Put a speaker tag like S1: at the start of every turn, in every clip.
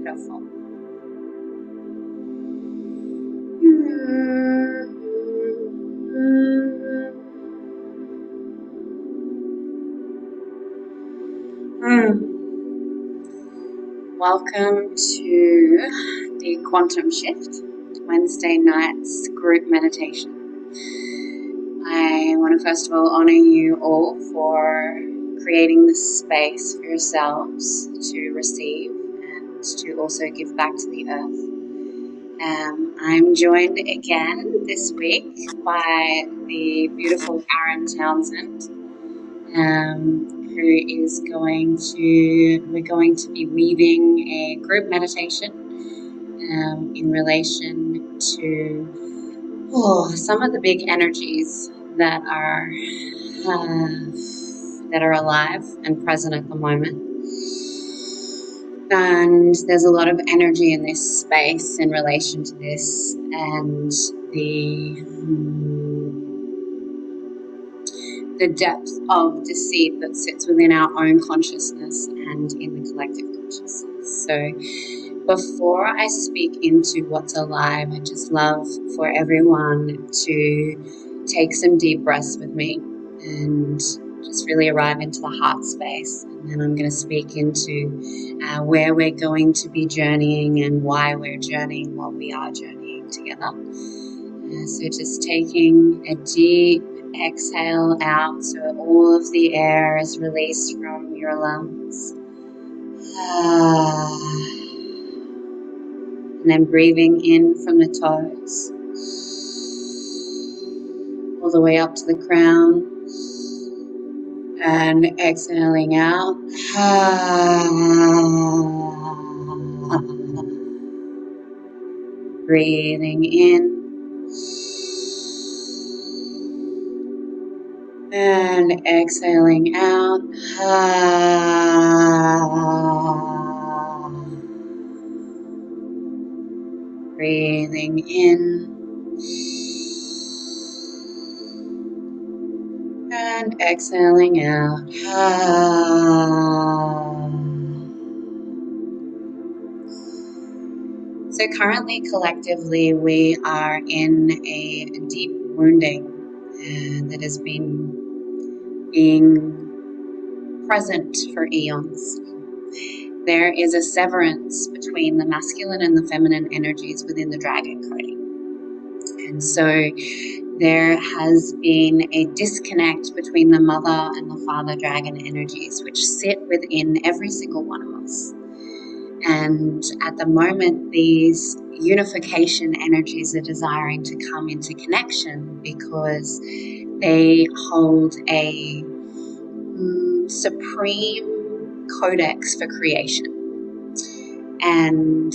S1: Beautiful. Welcome to the Quantum Shift Wednesday night's group meditation. I want to first of all honor you all for creating this space for yourselves to receive and to also give back to the earth. I'm joined again this week by the beautiful Karen Townsend, we're going to be weaving a group meditation in relation to some of the big energies that are alive and present at the moment. And there's a lot of energy in this space in relation to this and the depth of deceit that sits within our own consciousness and in the collective consciousness. So before I speak into what's alive, I just love for everyone to take some deep breaths with me and just really arrive into the heart space. And then I'm going to speak into where we're going to be journeying and why we're journeying while we are journeying together. So just taking a deep exhale out so all of the air is released from your lungs. And then breathing in from the toes all the way up to the crown. And exhaling out. Breathing in. And exhaling out. Breathing in. And exhaling out. So currently, collectively, we are in a deep wounding that has been being present for eons. There is a severance between the masculine and the feminine energies within the dragon coding. And so there has been a disconnect between the mother and the father dragon energies, which sit within every single one of us. And at the moment, these unification energies are desiring to come into connection because they hold a supreme codex for creation. And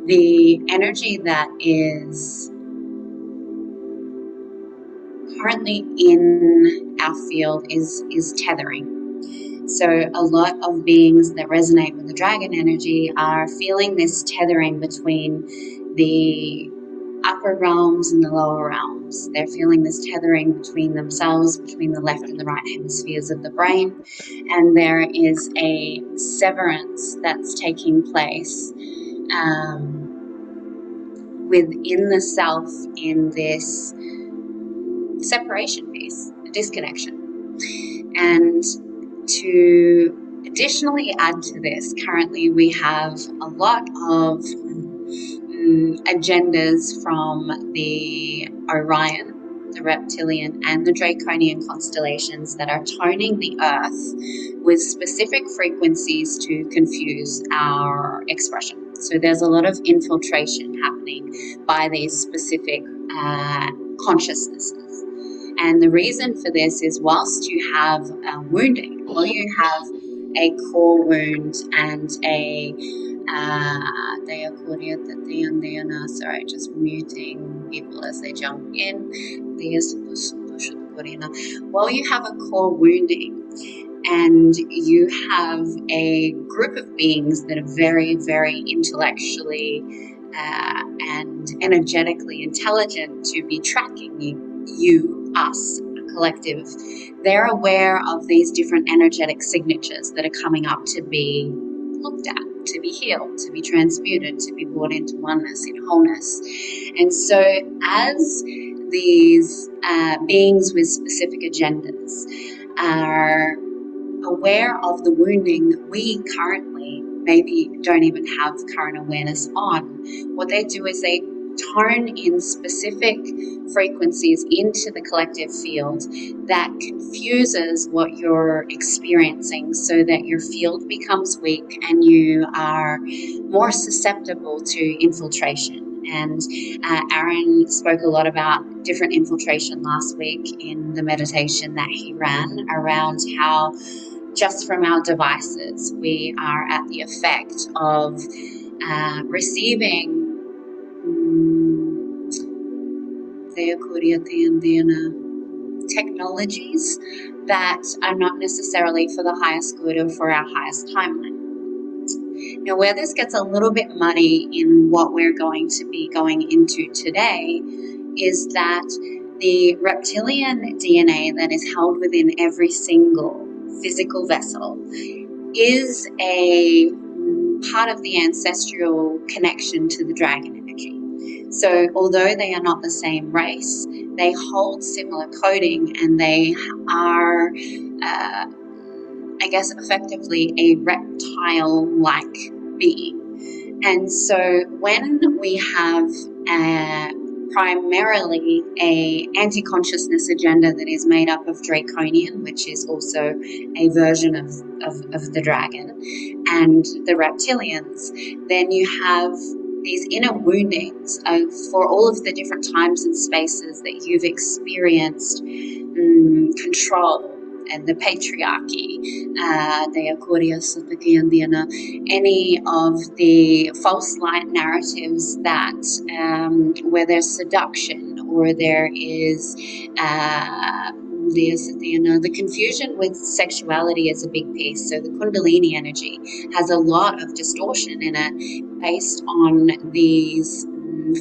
S1: the energy that is currently in our field is tethering. So a lot of beings that resonate with the dragon energy are feeling this tethering between the upper realms and the lower realms. They're feeling this tethering between themselves, between the left and the right hemispheres of the brain. And there is a severance that's taking place within the self in this separation piece, a disconnection. And to additionally add to this, currently we have a lot of agendas from the Orion, the Reptilian, and the Draconian constellations that are toning the Earth with specific frequencies to confuse our expression. So there's a lot of infiltration happening by these specific consciousnesses. And the reason for this is whilst you have wounding, well, you have a core wound and sorry, just muting people as they jump in. Well, you have a core wounding and you have a group of beings that are very, very intellectually and energetically intelligent to be tracking you, us, a collective. They're aware of these different energetic signatures that are coming up to be looked at. to be healed, to be transmuted, to be brought into oneness, in wholeness. And so as these beings with specific agendas are aware of the wounding that we currently maybe don't even have current awareness on, what they do is they tone in specific frequencies into the collective field that confuses what you're experiencing, so that your field becomes weak and you are more susceptible to infiltration. And Aaron spoke a lot about different infiltration last week in the meditation that he ran, around how just from our devices we are at the effect of receiving technologies that are not necessarily for the highest good or for our highest timeline. Now, where this gets a little bit muddy in what we're going to be going into today is that the reptilian DNA that is held within every single physical vessel is a part of the ancestral connection to the dragon energy. So although they are not the same race, they hold similar coding, and they are, I guess, effectively a reptile-like being. And so when we have primarily a anti-consciousness agenda that is made up of draconian, which is also a version of the dragon, and the reptilians, then you have these inner woundings for all of the different times and spaces that you've experienced control and the patriarchy, any of the false light narratives that where there's seduction or there is the confusion with sexuality is a big piece. So the Kundalini energy has a lot of distortion in it based on these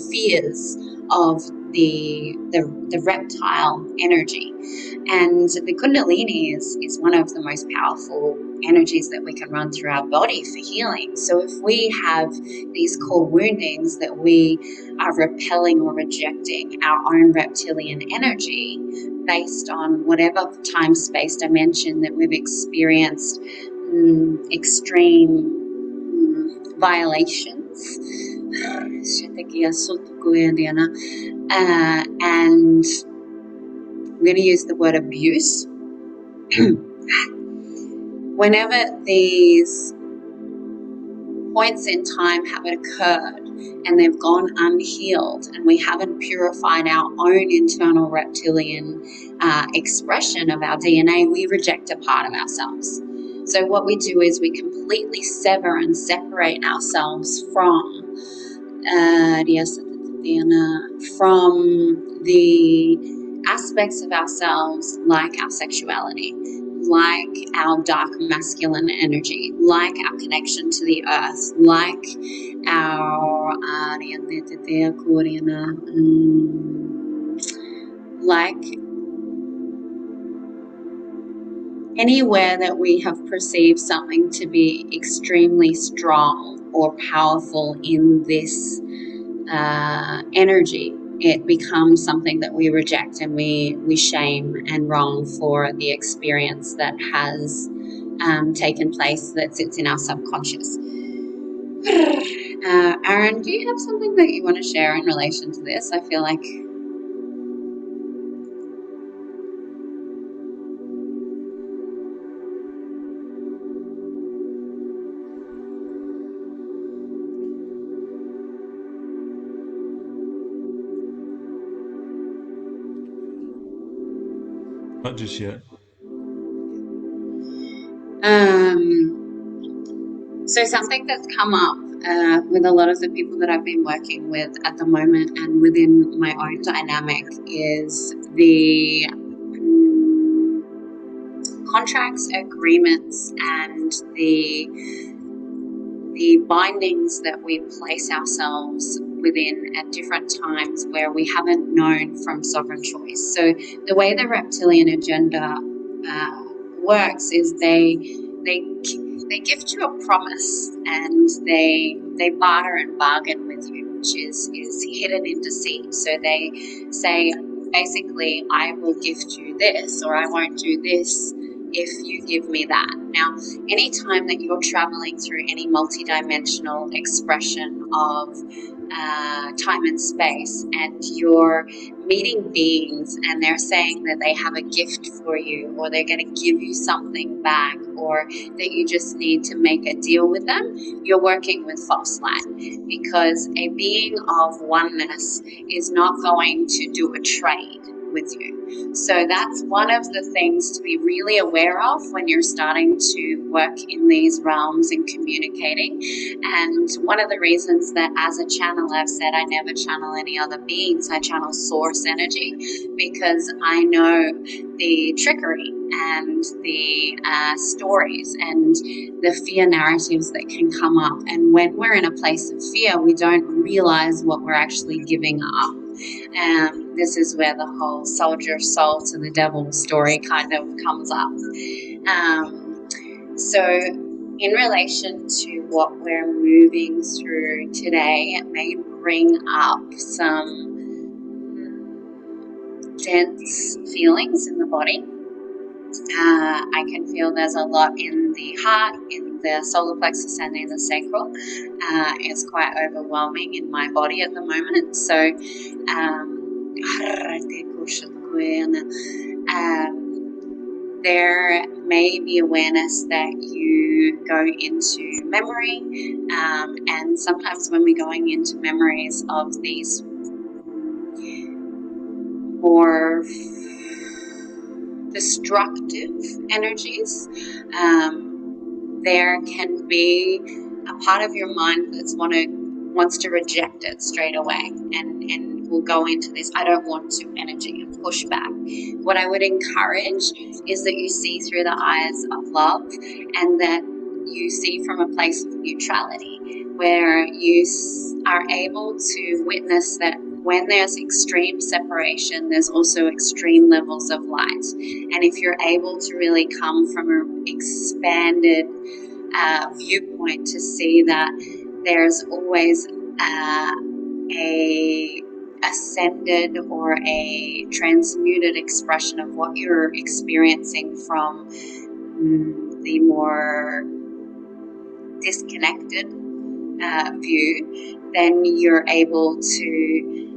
S1: fears of the reptile energy. And the Kundalini is one of the most powerful energies that we can run through our body for healing. So if we have these core woundings that we are repelling or rejecting our own reptilian energy based on whatever time space dimension that we've experienced extreme violations, and I'm going to use the word abuse. Whenever these points in time have occurred and they've gone unhealed, and we haven't purified our own internal reptilian expression of our DNA, we reject a part of ourselves. So what we do is we completely sever and separate ourselves from the aspects of ourselves, like our sexuality, like our dark masculine energy, like our connection to the earth, like our like anywhere that we have perceived something to be extremely strong or powerful in this energy, it becomes something that we reject and we shame and wrong for the experience that has taken place that sits in our subconscious. Aaron, do you have something that you want to share in relation to this? I feel like
S2: not just yet.
S1: So something that's come up with a lot of the people that I've been working with at the moment and within my own dynamic is the contracts, agreements, and the bindings that we place ourselves within at different times where we haven't known from sovereign choice. So the way the reptilian agenda works is they they gift you a promise, and they barter and bargain with you, which is hidden in deceit. So they say, basically, I will gift you this, or I won't do this if you give me that. Now, anytime that you're traveling through any multidimensional expression of time and space, and you're meeting beings and they're saying that they have a gift for you, or they're going to give you something back, or that you just need to make a deal with them, you're working with false light, because a being of oneness is not going to do a trade with you. So that's one of the things to be really aware of when you're starting to work in these realms and communicating. And one of the reasons that as a channel, I've said I never channel any other beings, I channel source energy, because I know the trickery and the stories and the fear narratives that can come up. And when we're in a place of fear, we don't realize what we're actually giving up. This is where the whole sold your soul to the devil story kind of comes up. So in relation to what we're moving through today, it may bring up some dense feelings in the body. I can feel there's a lot in the heart, in the solar plexus, and in the sacral. It's quite overwhelming in my body at the moment. So there may be awareness that you go into memory, and sometimes when we're going into memories of these more destructive energies, there can be a part of your mind that's wants to reject it straight away, and will go into this I don't want to energy and push back. What I would encourage is that you see through the eyes of love, and that you see from a place of neutrality, where you are able to witness that when there's extreme separation, there's also extreme levels of light. And if you're able to really come from an expanded viewpoint to see that there's always a ascended or a transmuted expression of what you're experiencing from the more disconnected view, then you're able to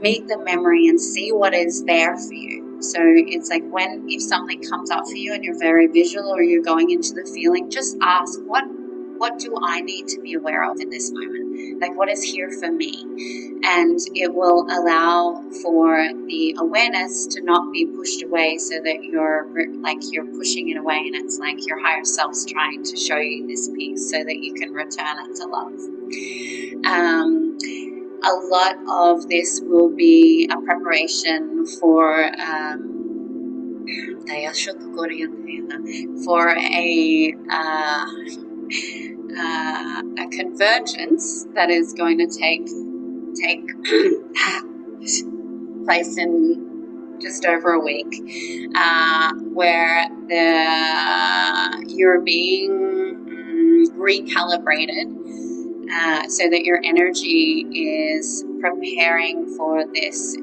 S1: meet the memory and see what is there for you. So it's like if something comes up for you and you're very visual, or you're going into the feeling, just ask, what do I need to be aware of in this moment? Like, what is here for me? And it will allow for the awareness to not be pushed away, so that you're pushing it away, and it's like your higher self's trying to show you this piece so that you can return it to love. A lot of this will be a preparation for a convergence that is going to take place in just over a week, where you're being recalibrated, so that your energy is preparing for this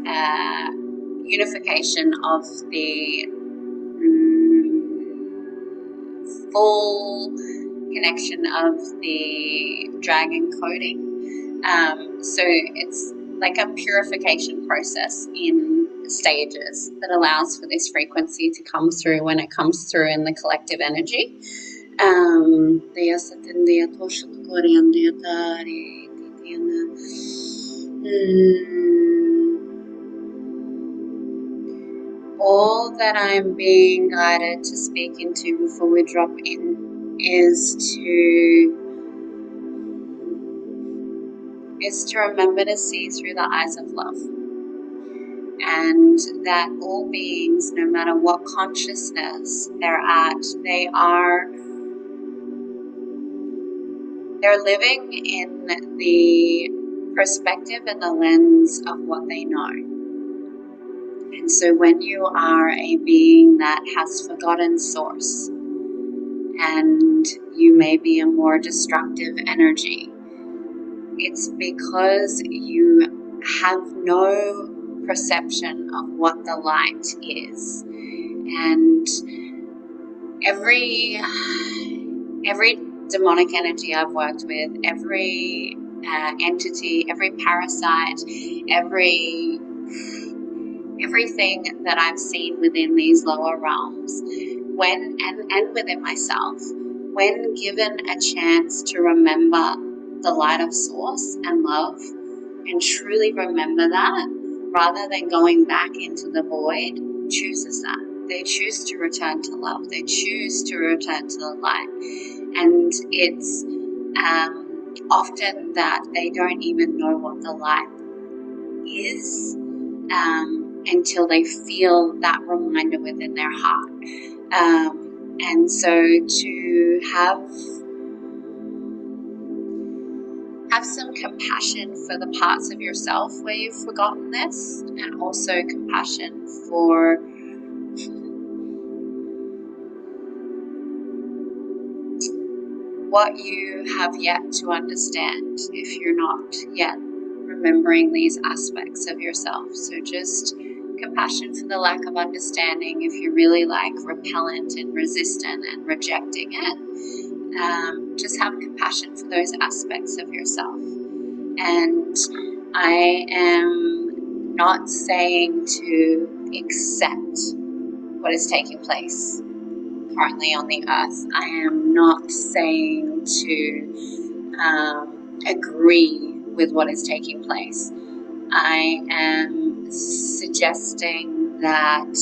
S1: unification of the full connection of the dragon coding. So it's like a purification process in stages that allows for this frequency to come through when it comes through in the collective energy. All that I'm being guided to speak into before we drop in is to remember to see through the eyes of love, and that all beings, no matter what consciousness they're at, they're living in the perspective and the lens of what they know. And so when you are a being that has forgotten source, and you may be a more destructive energy. It's because you have no perception of what the light is. And every demonic energy I've worked with, every entity, every parasite, everything that I've seen within these lower realms, and within myself, when given a chance to remember the light of source and love, and truly remember that, rather than going back into the void, chooses that. They choose to return to love. They choose to return to the light. And it's often that they don't even know what the light is until they feel that reminder within their heart. And so to have some compassion for the parts of yourself where you've forgotten this, and also compassion for what you have yet to understand if you're not yet remembering these aspects of yourself. So just compassion for the lack of understanding if you're really like repellent and resistant and rejecting it. Just have compassion for those aspects of yourself. And I am not saying to accept what is taking place currently on the earth. I am not saying to agree with what is taking place. I am suggesting that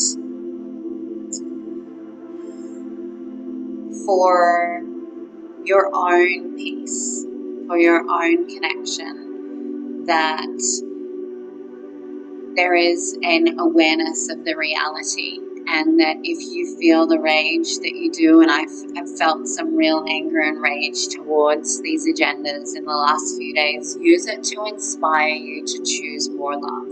S1: for your own peace, for your own connection, that there is an awareness of the reality, and that if you feel the rage that you do, and I've felt some real anger and rage towards these agendas in the last few days, use it to inspire you to choose more love.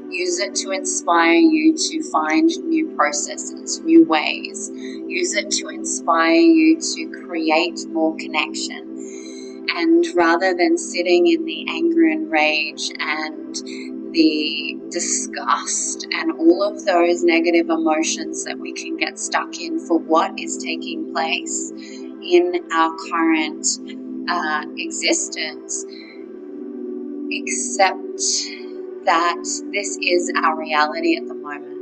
S1: Use it to inspire you to find new processes, new ways. Use it to inspire you to create more connection. And rather than sitting in the anger and rage and the disgust and all of those negative emotions that we can get stuck in for what is taking place in our current existence, accept that this is our reality at the moment.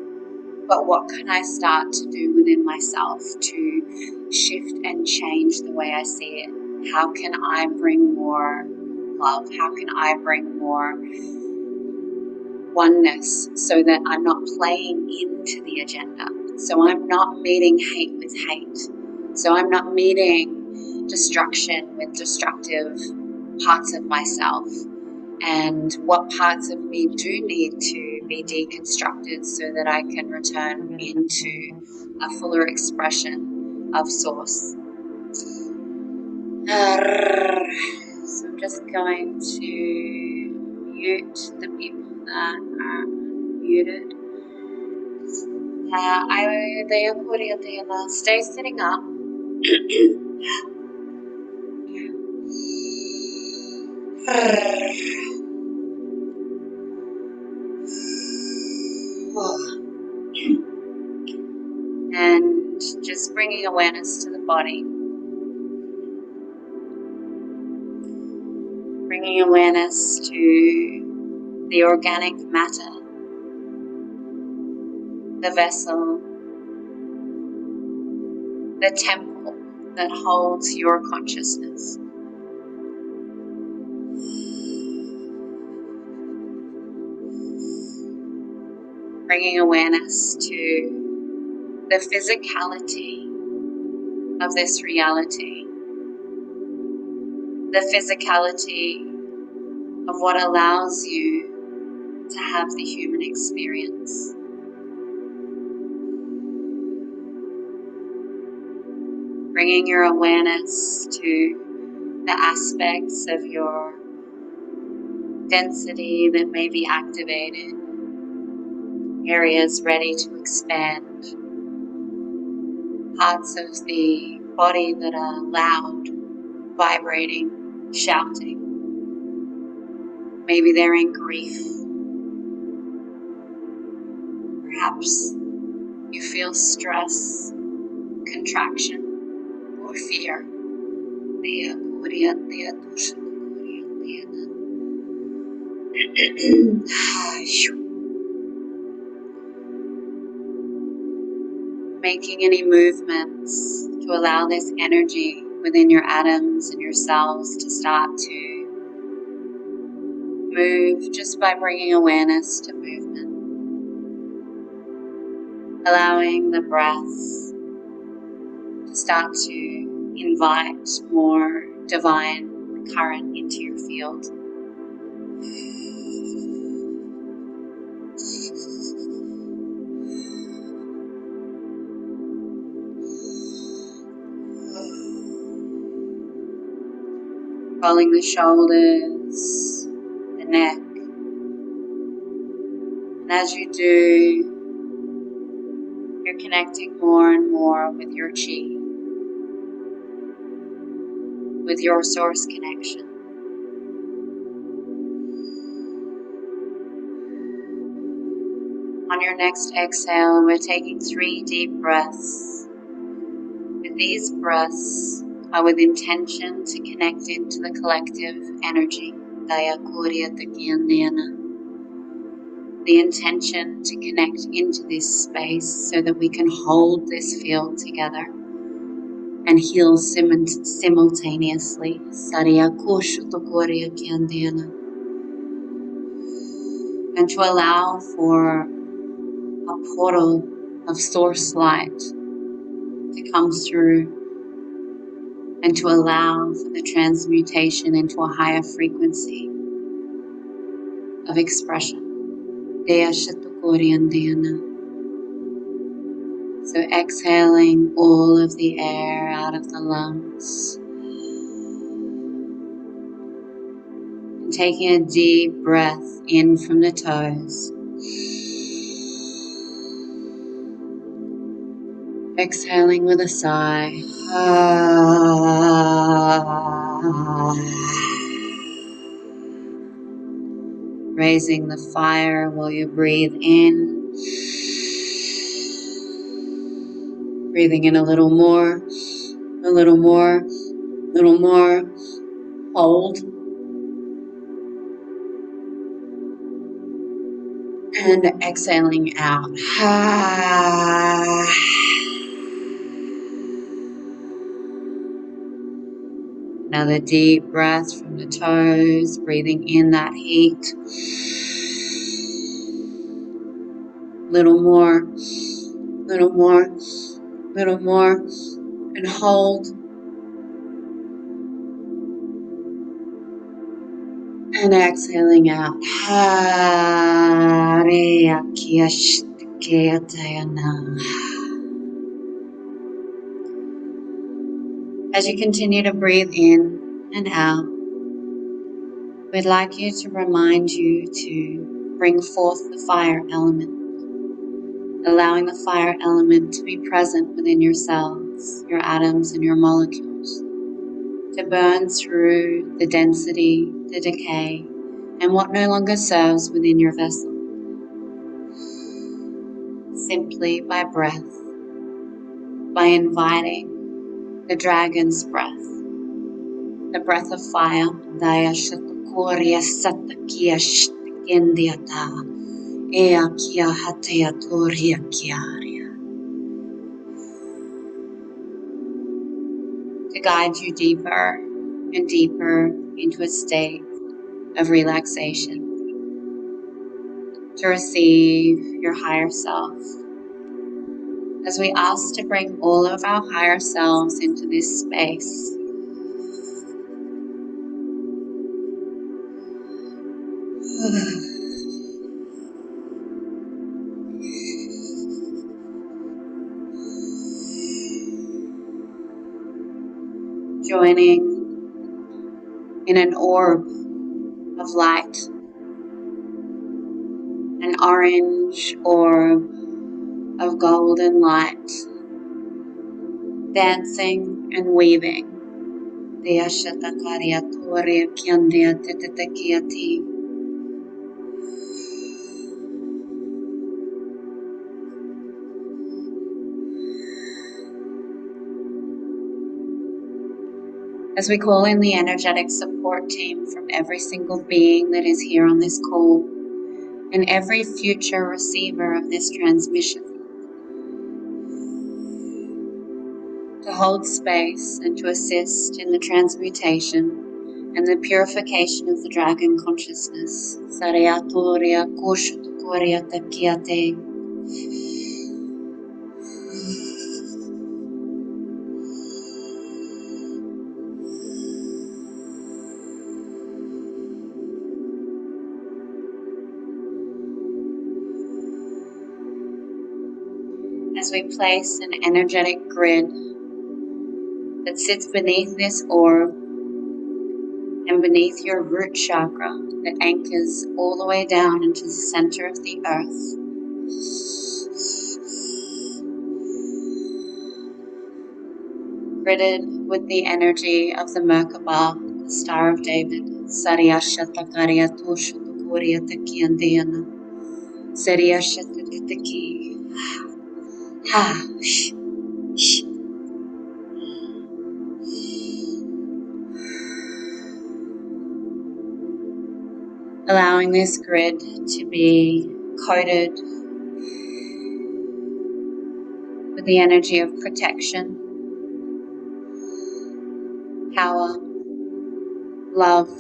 S1: But what can I start to do within myself to shift and change the way I see it? How can I bring more love? How can I bring more oneness so that I'm not playing into the agenda? So I'm not meeting hate with hate. So I'm not meeting destruction with destructive parts of myself. And what parts of me do need to be deconstructed so that I can return into a fuller expression of source. So I'm just going to mute the people that are muted. Stay sitting up. And just bringing awareness to the body. Bringing awareness to the organic matter, the vessel, the temple that holds your consciousness. Bringing awareness to the physicality of this reality, the physicality of what allows you to have the human experience. Bringing your awareness to the aspects of your density that may be activated, areas ready to expand, parts of the body that are loud, vibrating, shouting. Maybe they're in grief. Perhaps you feel stress, contraction, or fear. Making any movements to allow this energy within your atoms and your cells to start to move just by bringing awareness to movement, allowing the breath to start to invite more divine current into your field. Rolling the shoulders, the neck, and as you do, you're connecting more and more with your chi, with your source connection. On your next exhale, we're taking 3 deep breaths. With these breaths are with intention to connect into the collective energy. The intention to connect into this space so that we can hold this field together and heal simultaneously. And to allow for a portal of source light to come through and to allow for the transmutation into a higher frequency of expression. So exhaling all of the air out of the lungs and taking a deep breath in from the toes. Exhaling with a sigh. Raising the fire while you breathe in. Breathing in a little more, a little more, a little more. Hold. And exhaling out. Another deep breath from the toes, breathing in that heat. Little more, little more, little more, and hold. And exhaling out. As you continue to breathe in and out, we'd like you to remind you to bring forth the fire element, allowing the fire element to be present within your cells, your atoms, and your molecules, to burn through the density, the decay, and what no longer serves within your vessel, simply by breath, by inviting the dragon's breath, the breath of fire, to guide you deeper and deeper into a state of relaxation, to receive your higher self. As we ask to bring all of our higher selves into this space, joining in an orb of light, an orange orb of golden light, dancing and weaving. As we call in the energetic support team from every single being that is here on this call and every future receiver of this transmission, to hold space and to assist in the transmutation and the purification of the dragon consciousness. As we place an energetic grid that sits beneath this orb and beneath your root chakra that anchors all the way down into the center of the earth. Gridded with the energy of the Merkaba, the Star of David. Allowing this grid to be coated with the energy of protection, power, love,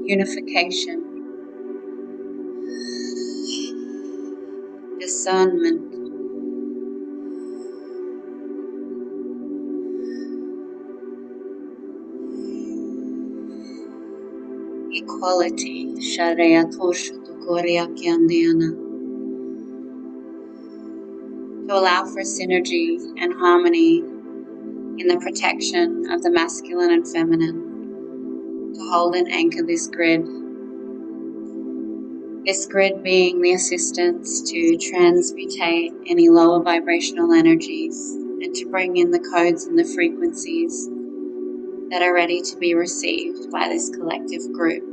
S1: unification, discernment, equality, to allow for synergy and harmony in the protection of the masculine and feminine, to hold and anchor this grid being the assistance to transmutate any lower vibrational energies and to bring in the codes and the frequencies that are ready to be received by this collective group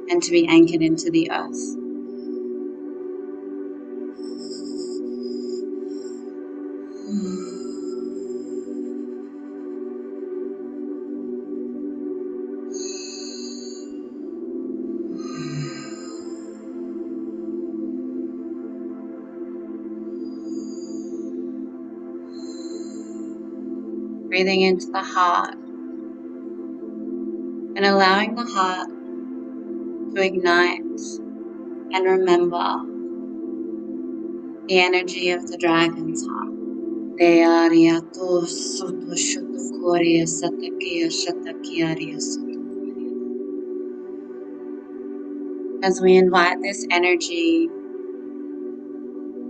S1: and to be anchored into the earth. Breathing into the heart and allowing the heart to ignite and remember the energy of the dragon's heart. As we invite this energy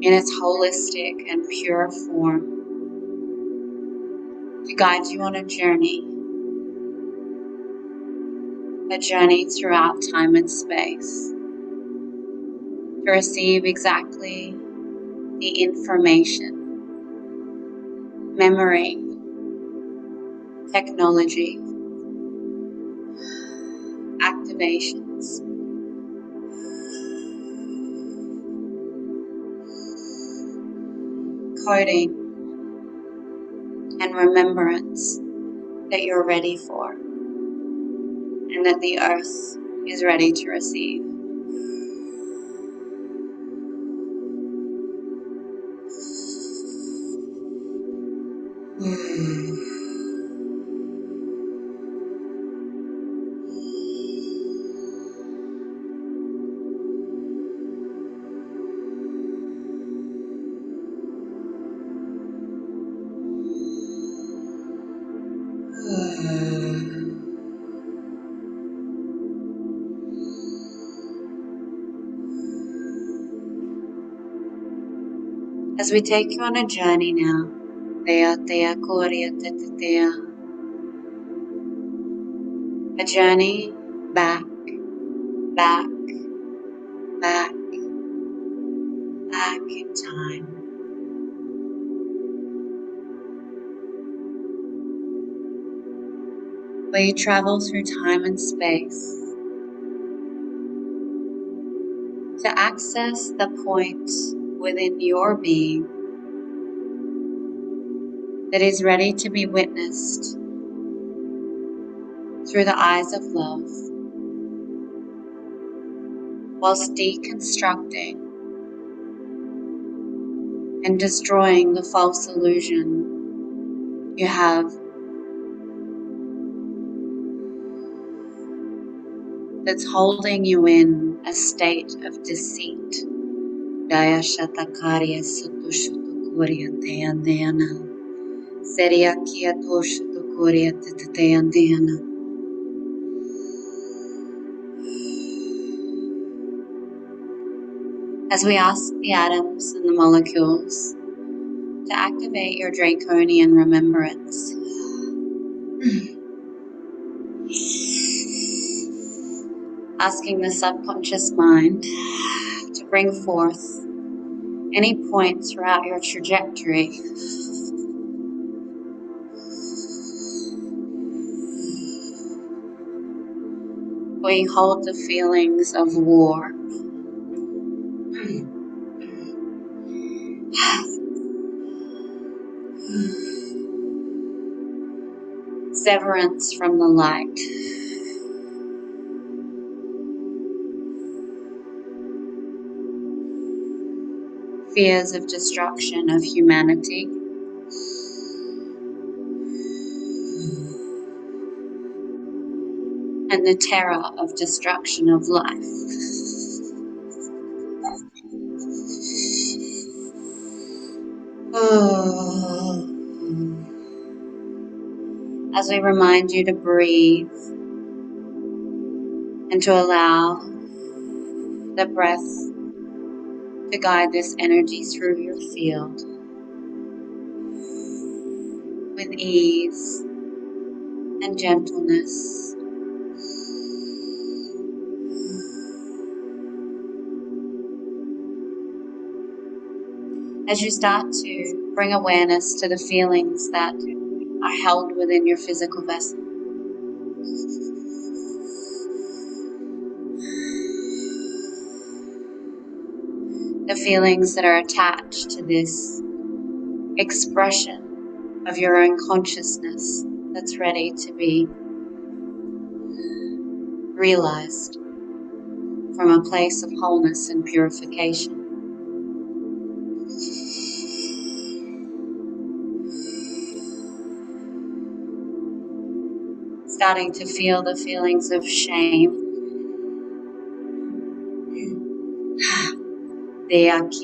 S1: in its holistic and pure form to guide you on a journey throughout time and space, to receive exactly the information, memory, technology, activations, coding, and remembrance that you're ready for and that the earth is ready to receive. As we take you on a journey now, a journey back, back, back, back in time. where you travel through time and space to access the point within your being that is ready to be witnessed through the eyes of love, whilst deconstructing and destroying the false illusion you have that's holding you in a state of deceit. Daya Shatakarya Sutushutukurya Teandana Seriakia Toshutukurya Teandana. As we ask the atoms and the molecules to activate your draconian remembrance, asking the subconscious mind to bring forth any point throughout your trajectory where you hold the feelings of war, severance from the light, fears of destruction of humanity, and the terror of destruction of life. As we remind you to breathe and to allow the breath to guide this energy through your field with ease and gentleness. As you start to bring awareness to the feelings that are held within your physical vessel, the feelings that are attached to this expression of your own consciousness that's ready to be realized from a place of wholeness and purification. Starting to feel the feelings of shame. And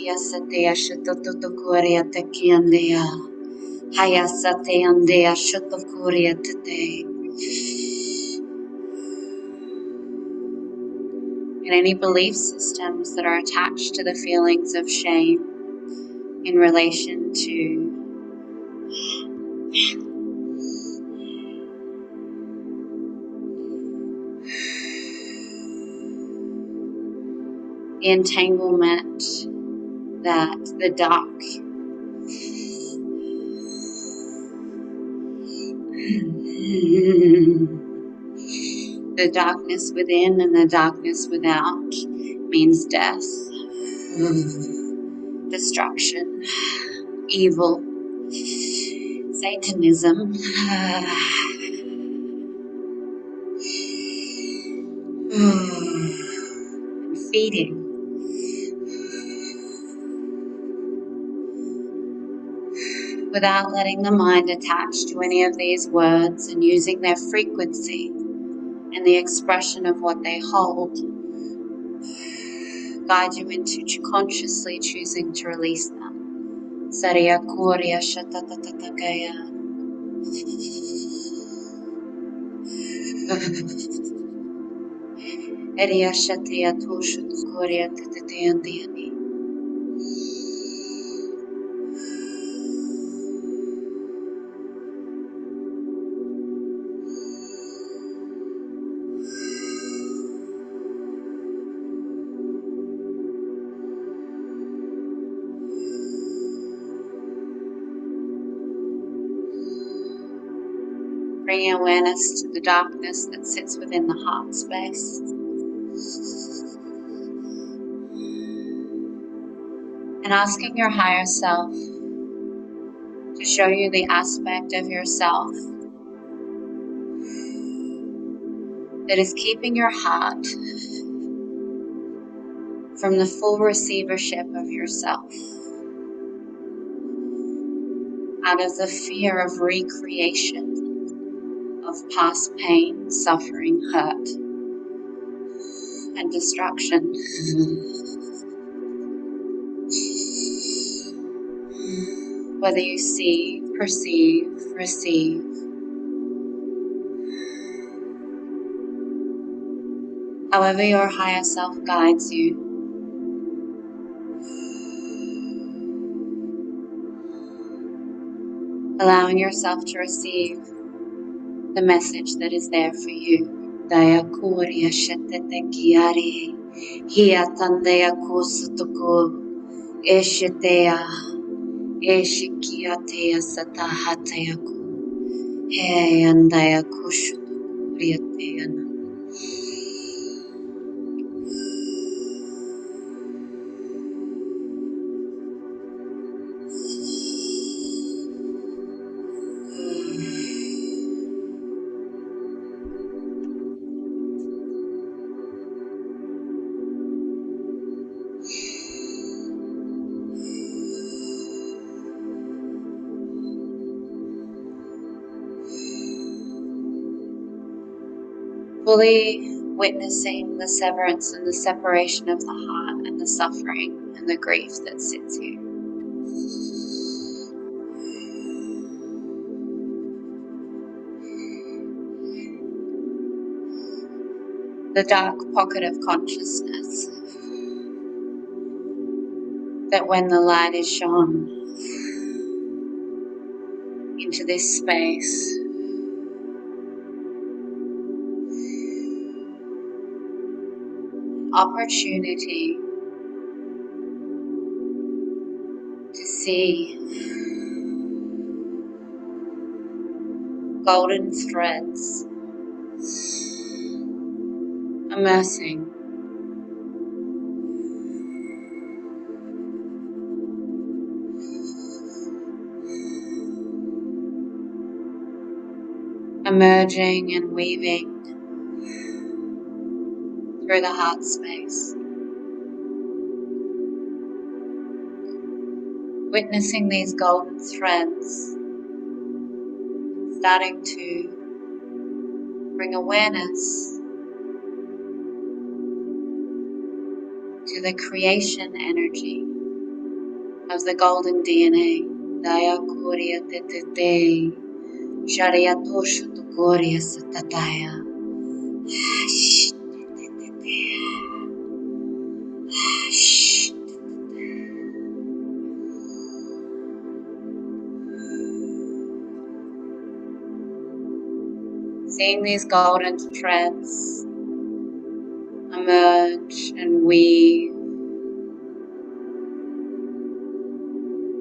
S1: any belief systems that are attached to the feelings of shame in relation to the entanglement that the the darkness within and the darkness without means death, destruction, evil, Satanism, and feeding. Without letting the mind attach to any of these words and using their frequency and the expression of what they hold, guide you into consciously choosing to release them. Sariya Kurya Shatatatakaya. Eriya Shatiya Toshutukurya Tatayandiani. bringing awareness to the darkness that sits within the heart space. And asking your higher self to show you the aspect of yourself that is keeping your heart from the full receivership of yourself, out of the fear of recreation of past pain, suffering, hurt, and destruction. Whether you see, perceive, receive, however your higher self guides you, allowing yourself to receive the message that is there for you. Daya Kuriya Shetete Kiari, Hiatandaya Kusutuku, Eshitea, Eshikiatea Satahatayaku, He Andaya Kushutukuriateana. Fully witnessing the severance and the separation of the heart and the suffering and the grief that sits here. The dark pocket of consciousness that when the light is shone into this space, opportunity to see golden threads immersing emerging and weaving through the heart space, witnessing these golden threads starting to bring awareness to the creation energy of the golden DNA. Daya Kuriya Tetete, Sharia Toshu Tukoria Satataya. Seeing these golden threads emerge and weave,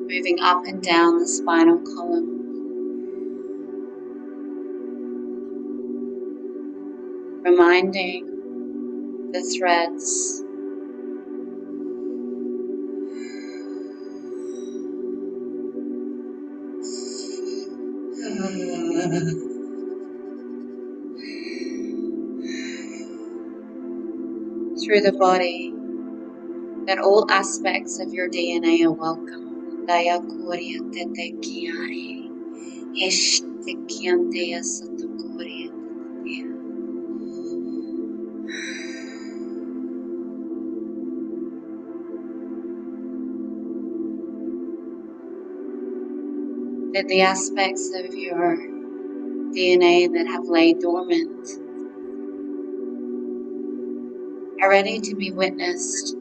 S1: moving up and down the spinal column, reminding the threads through the body that all aspects of your DNA are welcome. Daya Kuriya Tete Kiari, Heshte Kiantea Satakoria Tetea. That the aspects of your DNA that have laid dormant are ready to be witnessed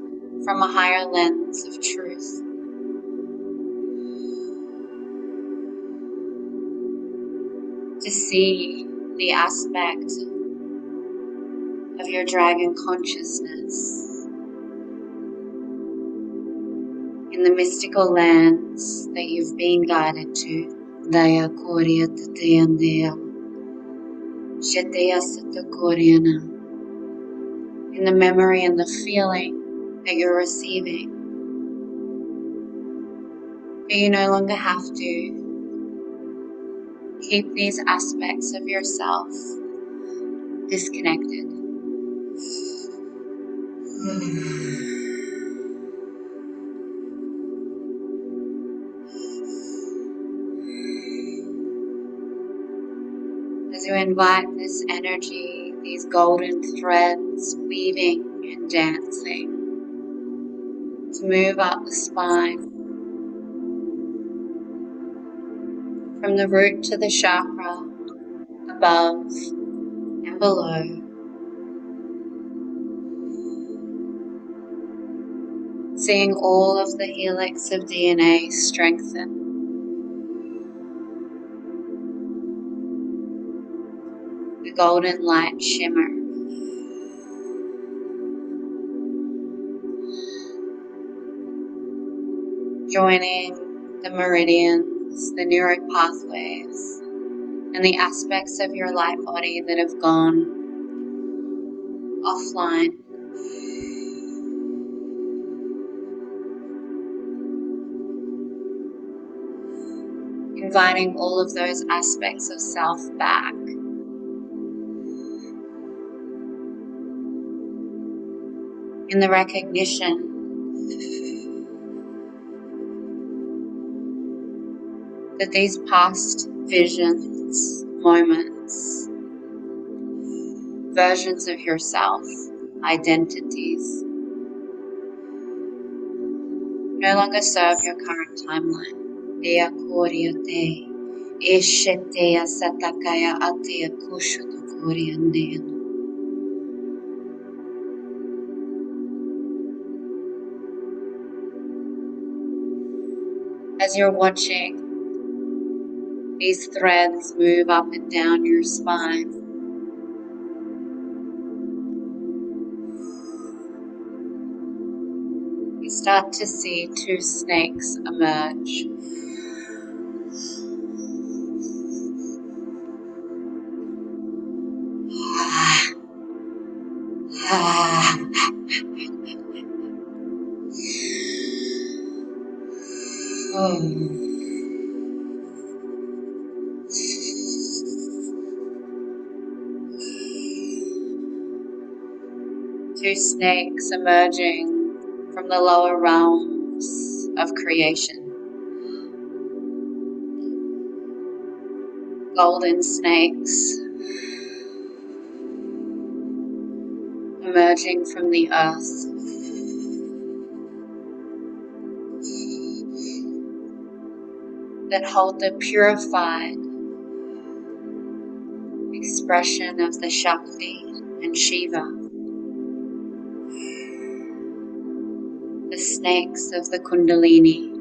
S1: from a higher lens of truth. To see the aspect of your dragon consciousness in the mystical lands that you've been guided to. Daya Kuriya Tateandea. Sheteya Satukuriana. In the memory and the feeling that you're receiving. But you no longer have to keep these aspects of yourself disconnected. As you invite this energy, these golden threads weaving and dancing to move up the spine, from the root to the chakra, above and below. Seeing all of the helix of DNA strengthen. The golden light shimmer. Joining the meridians, the neuro pathways, and the aspects of your light body that have gone offline. Inviting all of those aspects of self back. In the recognition that these past visions, moments, versions of yourself, identities, no longer serve your current timeline. Dea koria te, eshetea satakaya atea kushutu koriandena. As you're watching these threads move up and down your spine, you start to see two snakes emerge. Two snakes emerging from the lower realms of creation. Golden snakes emerging from the earth. That hold the purified expression of the Shakti and Shiva. The snakes of the Kundalini.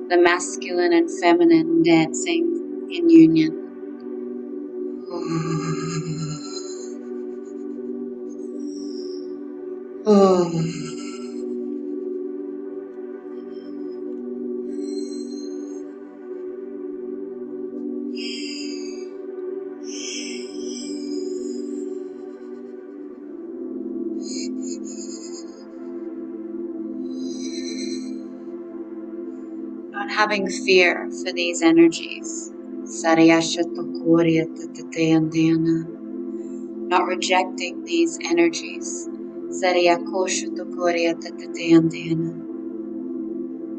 S1: The masculine and feminine dancing in union. Not having fear for these energies. Not rejecting these energies.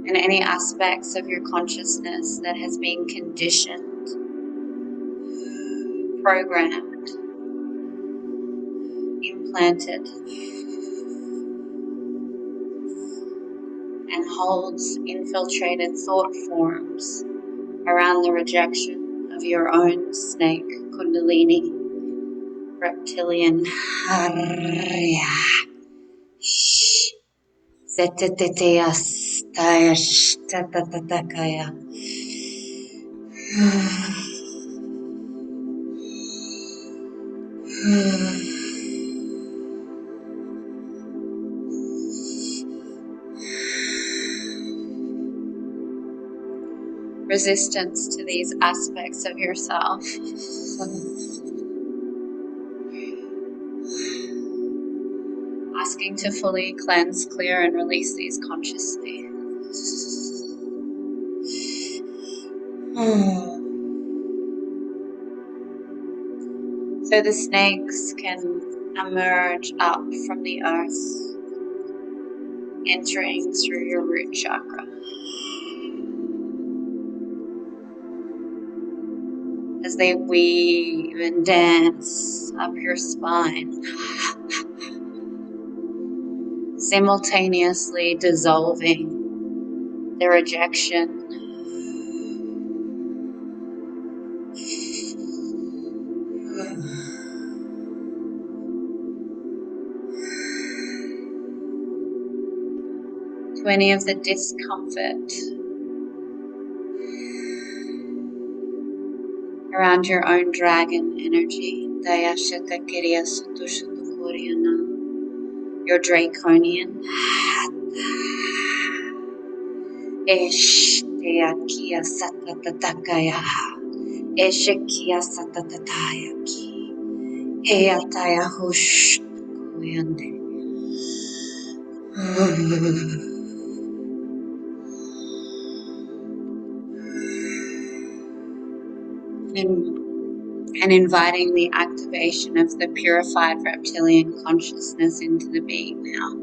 S1: And any aspects of your consciousness that has been conditioned, programmed, implanted, and holds infiltrated thought forms around the rejection of your own snake, Kundalini, reptilian. Resistance to these aspects of yourself Asking to fully cleanse, clear, and release these consciously. So the snakes can emerge up from the earth, entering through your root chakra. As they weave and dance up your spine, simultaneously dissolving the rejection, 20 of the discomfort around your own dragon energy, your draconian, and inviting the activation of the purified reptilian consciousness into the being now.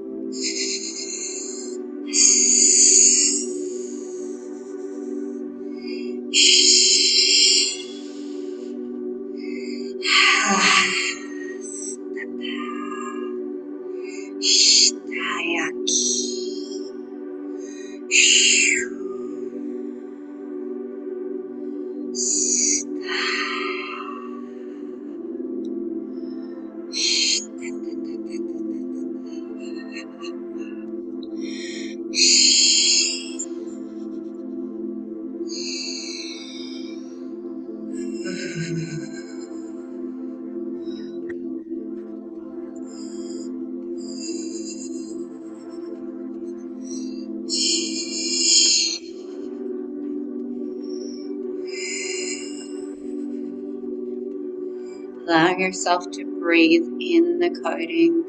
S1: Allowing yourself to breathe in the coding.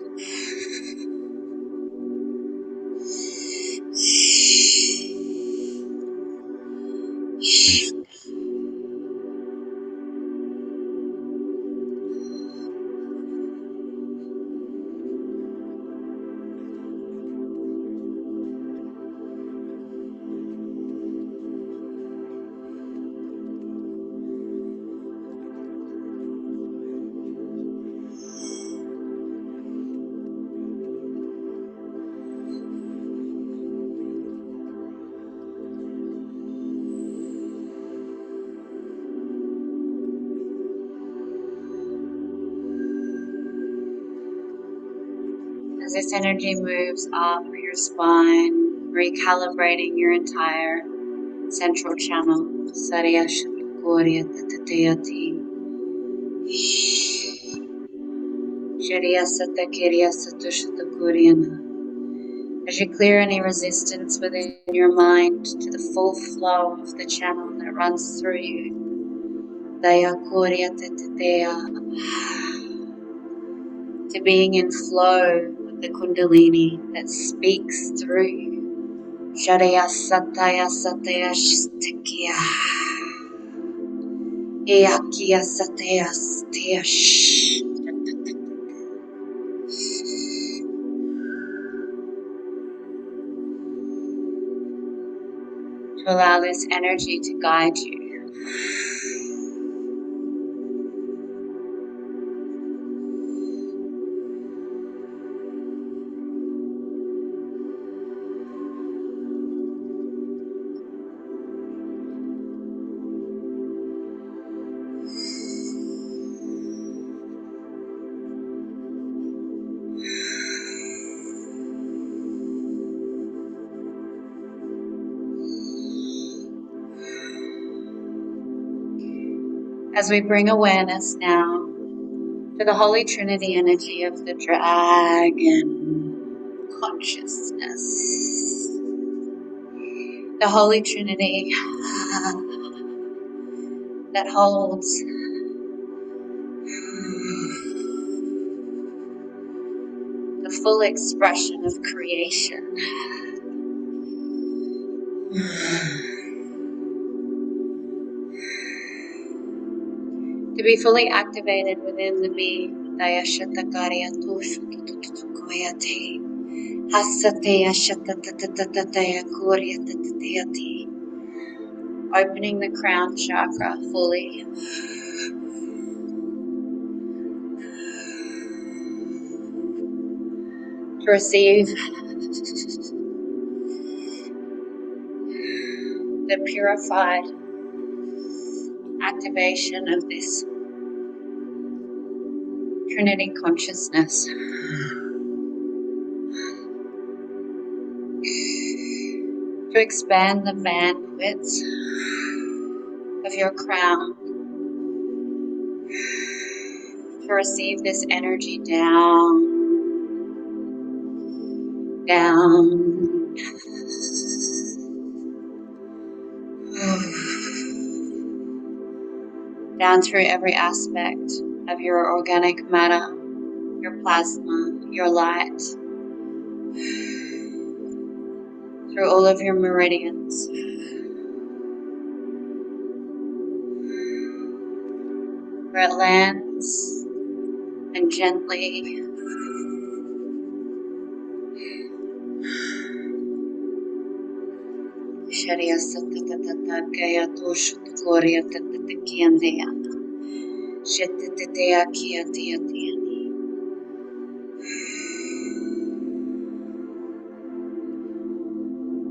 S1: As this energy moves up your spine, recalibrating your entire central channel. As you clear any resistance within your mind to the full flow of the channel that runs through you. To being in flow with the Kundalini that speaks through you. Shariya Sataya Sataya Shtikia. Eakia Sataya Sataya Shh. To allow this energy to guide you. As we bring awareness now to the Holy Trinity energy of the dragon consciousness. The Holy Trinity that holds the full expression of creation. To be fully activated within the me. Opening the crown chakra fully. To receive the purified activation of this trinity consciousness. To expand the bandwidth of your crown. To receive this energy down, down through every aspect of your organic matter, your plasma, your light, through all of your meridians. Where it lands and gently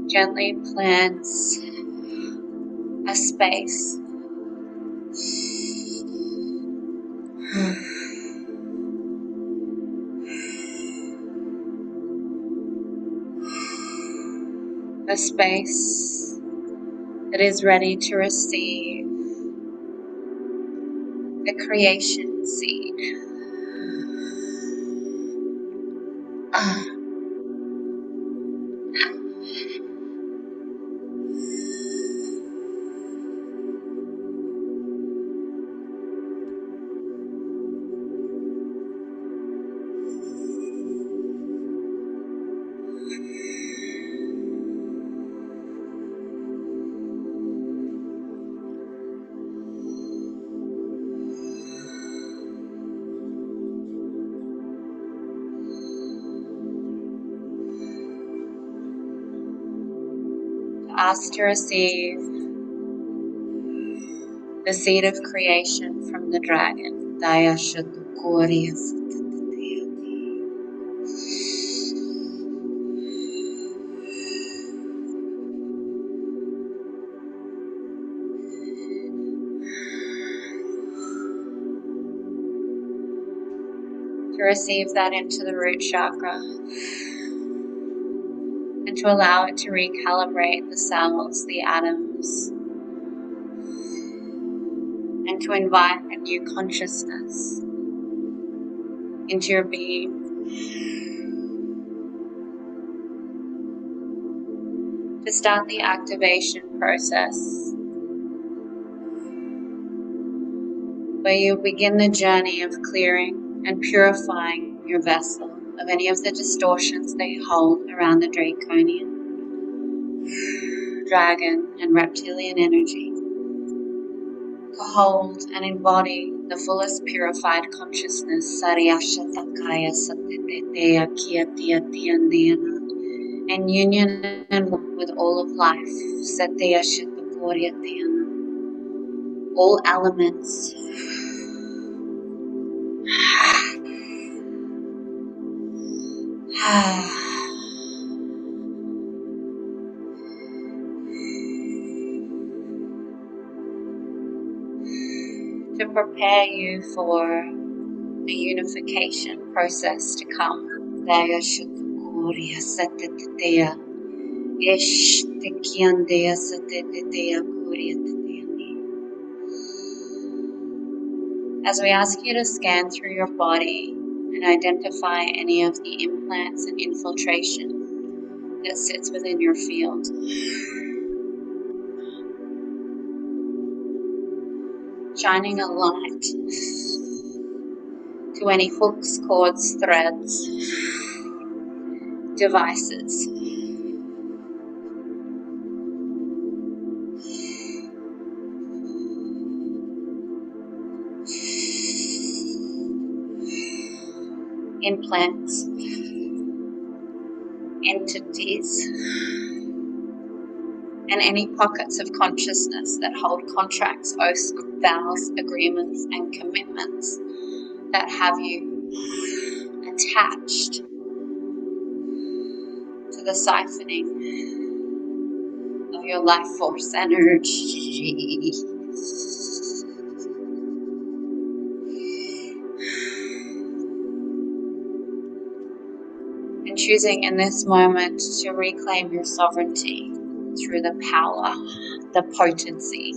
S1: gently plants a space that is ready to receive the creation seed. Ask to receive the seed of creation from the dragon. To receive that into the root chakra and to allow it to recalibrate the cells, the atoms, and to invite a new consciousness into your being. To start the activation process, where you begin the journey of clearing and purifying your vessel of any of the distortions they hold around the draconian, dragon, and reptilian energy. To hold and embody the fullest purified consciousness, in union and one with all of life, all elements. To prepare you for the unification process to come. As we ask you to scan through your body and identify any of the implants and infiltration that sits within your field. Shining a light to any hooks, cords, threads devices. Implants, entities, and any pockets of consciousness that hold contracts, oaths, vows, agreements, and commitments that have you attached to the siphoning of your life force energy. And choosing in this moment to reclaim your sovereignty through the power, the potency,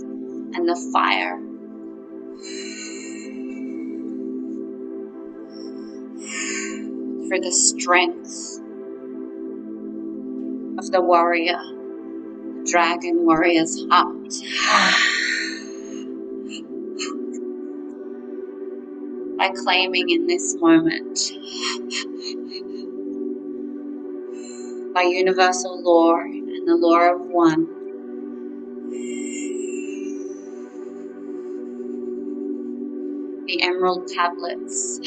S1: and the fire for the strength of the warrior, dragon warrior's heart. By claiming in this moment, by universal law and the law of one, the emerald tablets,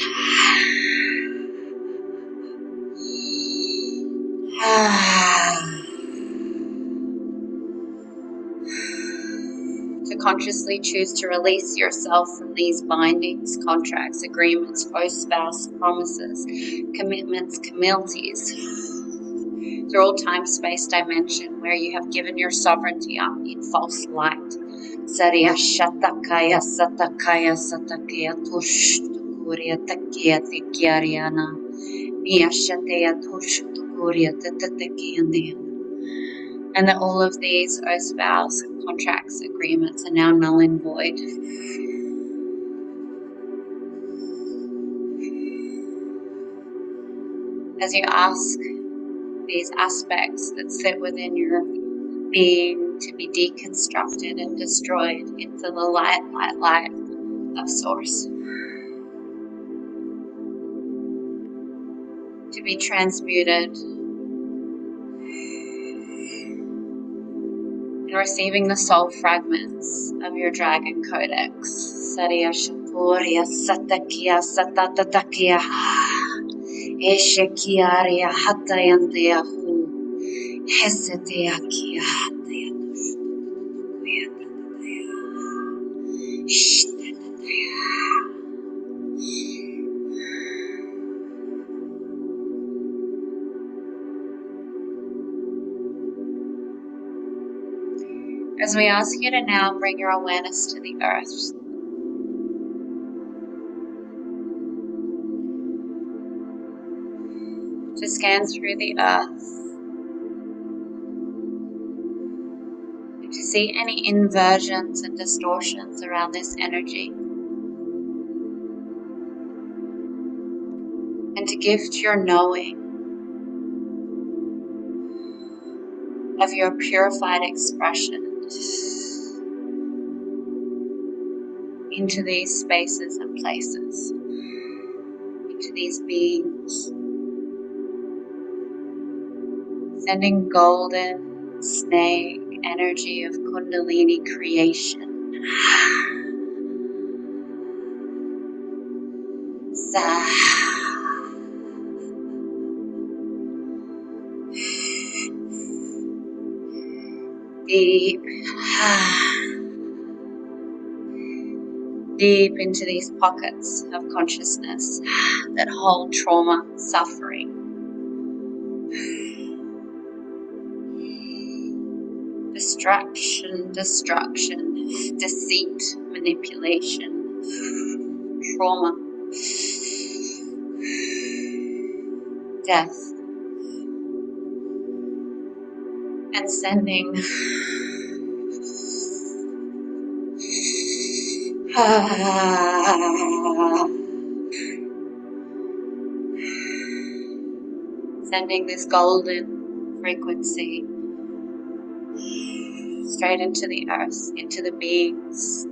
S1: to consciously choose to release yourself from these bindings, contracts, agreements, oaths, vows, promises, commitments, communities, through all time, space, dimension, where you have given your sovereignty up in false light. Saria shatakaya satakaya satakaya tush tukuria takia tikiariana. Niashatea tush tukuria tatakiandiana. And that all of these oaths, vows, contracts, agreements are now null and void. As you ask these aspects that sit within your being to be deconstructed and destroyed into the light of Source, to be transmuted and receiving the soul fragments of your dragon codex. Saria Shakuria Satakia Satatatakia Eshekiaria Hatayandeahu Hesetiakia As we ask you to now bring your awareness to the earth, to scan through the earth, and to see any inversions and distortions around this energy, and to gift your knowing of your purified expression into these spaces and places, into these beings, sending golden snake energy of Kundalini creation. Sa. Deep, deep into these pockets of consciousness that hold trauma, suffering, destruction, deceit, manipulation, trauma, death, and sending sending this golden frequency straight into the earth, into the beings,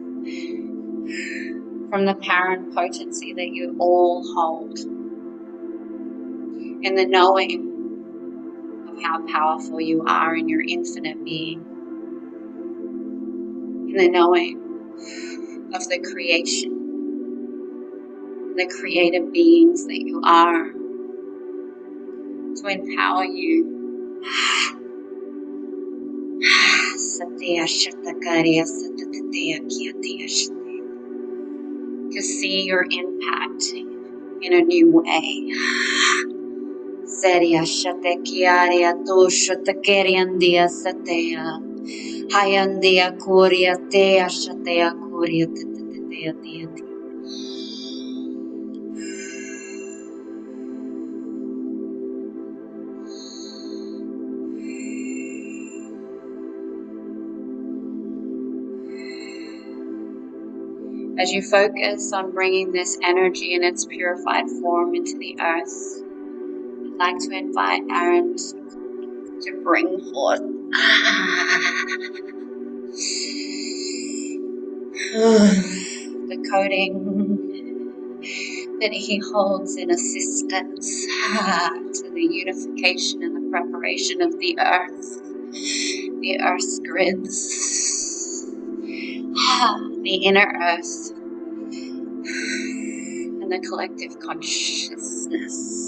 S1: from the power and potency that you all hold, in the knowing how powerful you are in your infinite being, in the knowing of the creation, the creative beings that you are, to empower you to see your impact in a new way. Seria shatekiaria to shatakeriandia satea. Hayandia koria tea shatea koria tetetea tea. As you focus on bringing this energy in its purified form into the earth, I'd like to invite Aaron to bring forth the coding that he holds in assistance to the unification and the preparation of the earth's grids, the inner earth, and the collective consciousness.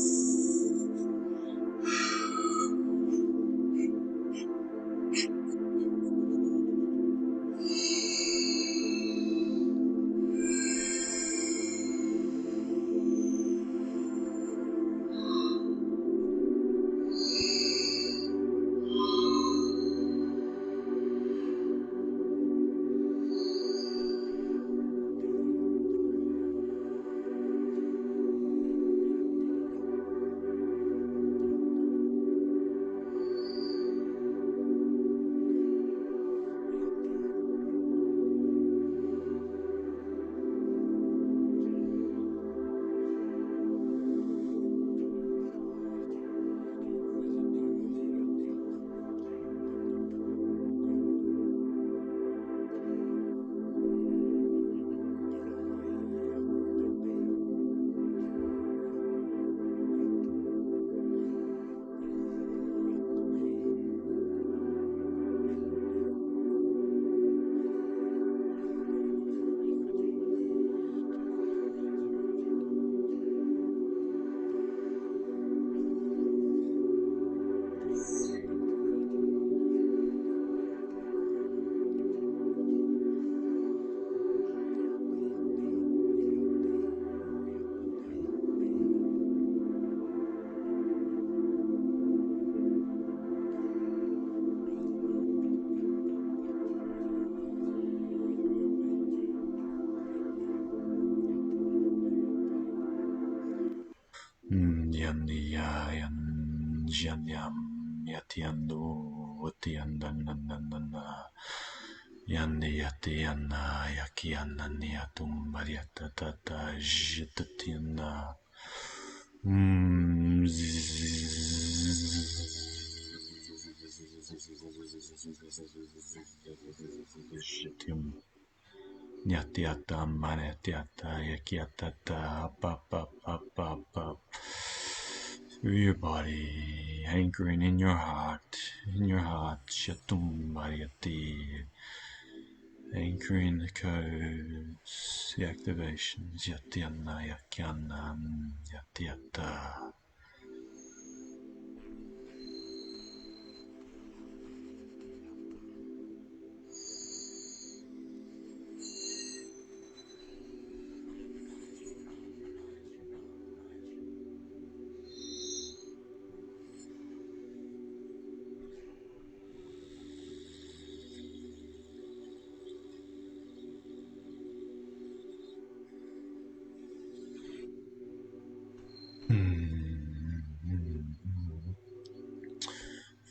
S2: Janyam Yatiandu Utiandanana Yandi Yatiana Yakiana Niatum Mariata Tata Jitatiana Jitim Nyatiata Manetiata Yakiatata up through your body, anchoring in your heart, Shatum Mariati, anchoring the codes, the activations, Yatiana Yakiana Yatiata.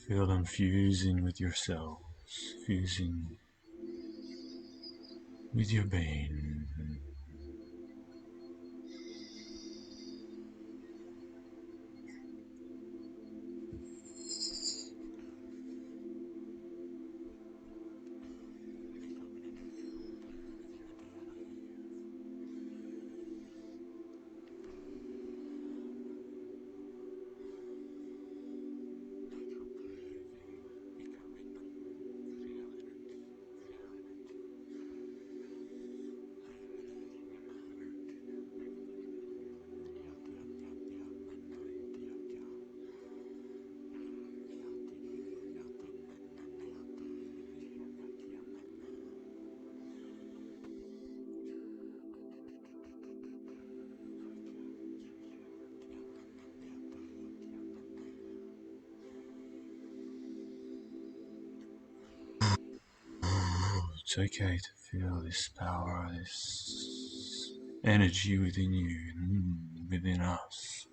S2: Feel them fusing with yourselves, fusing with your being. It's okay to feel this power, this energy within you, within us.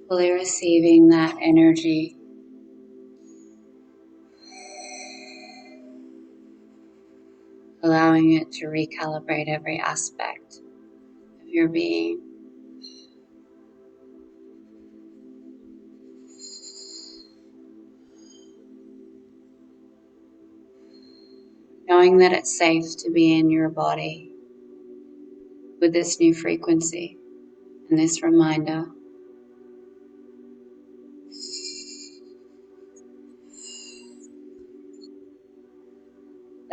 S1: Fully receiving that energy. Allowing it to recalibrate every aspect of your being. Knowing that it's safe to be in your body with this new frequency and this reminder.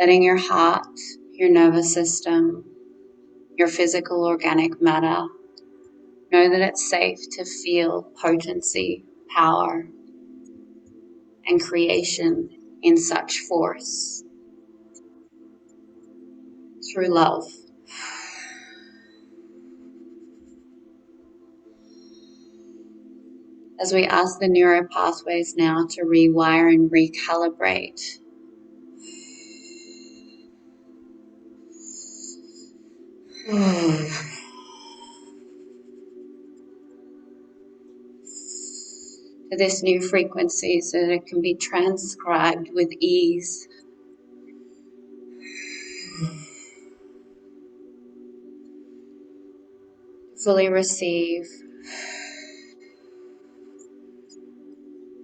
S1: Letting your heart, your nervous system, your physical organic matter know that it's safe to feel potency, power, and creation in such force through love. As we ask the neural pathways now to rewire and recalibrate, to this new frequency so that it can be transcribed with ease. Fully receive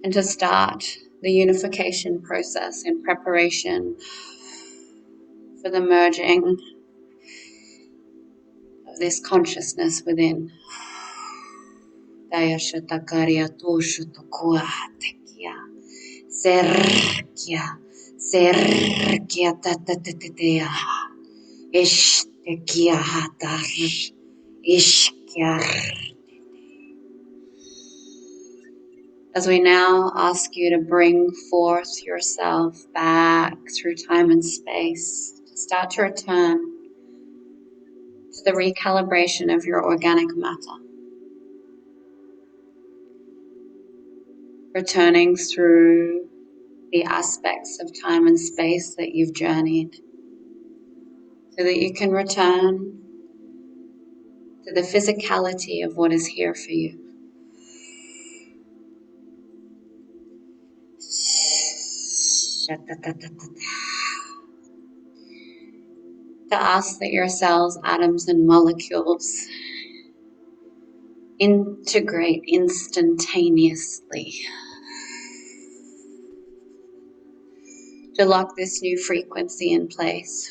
S1: and to start the unification process in preparation for the merging of this consciousness within. Daya Shatakaria Toshutukua Tekia Serkia Serkia Tatatea Ishtekia Hatar Ishkia. As we now ask you to bring forth yourself back through time and space, to start to return to the recalibration of your organic matter, returning through the aspects of time and space that you've journeyed, so that you can return to the physicality of what is here for you. To ask that your cells, atoms, and molecules integrate instantaneously, to lock this new frequency in place,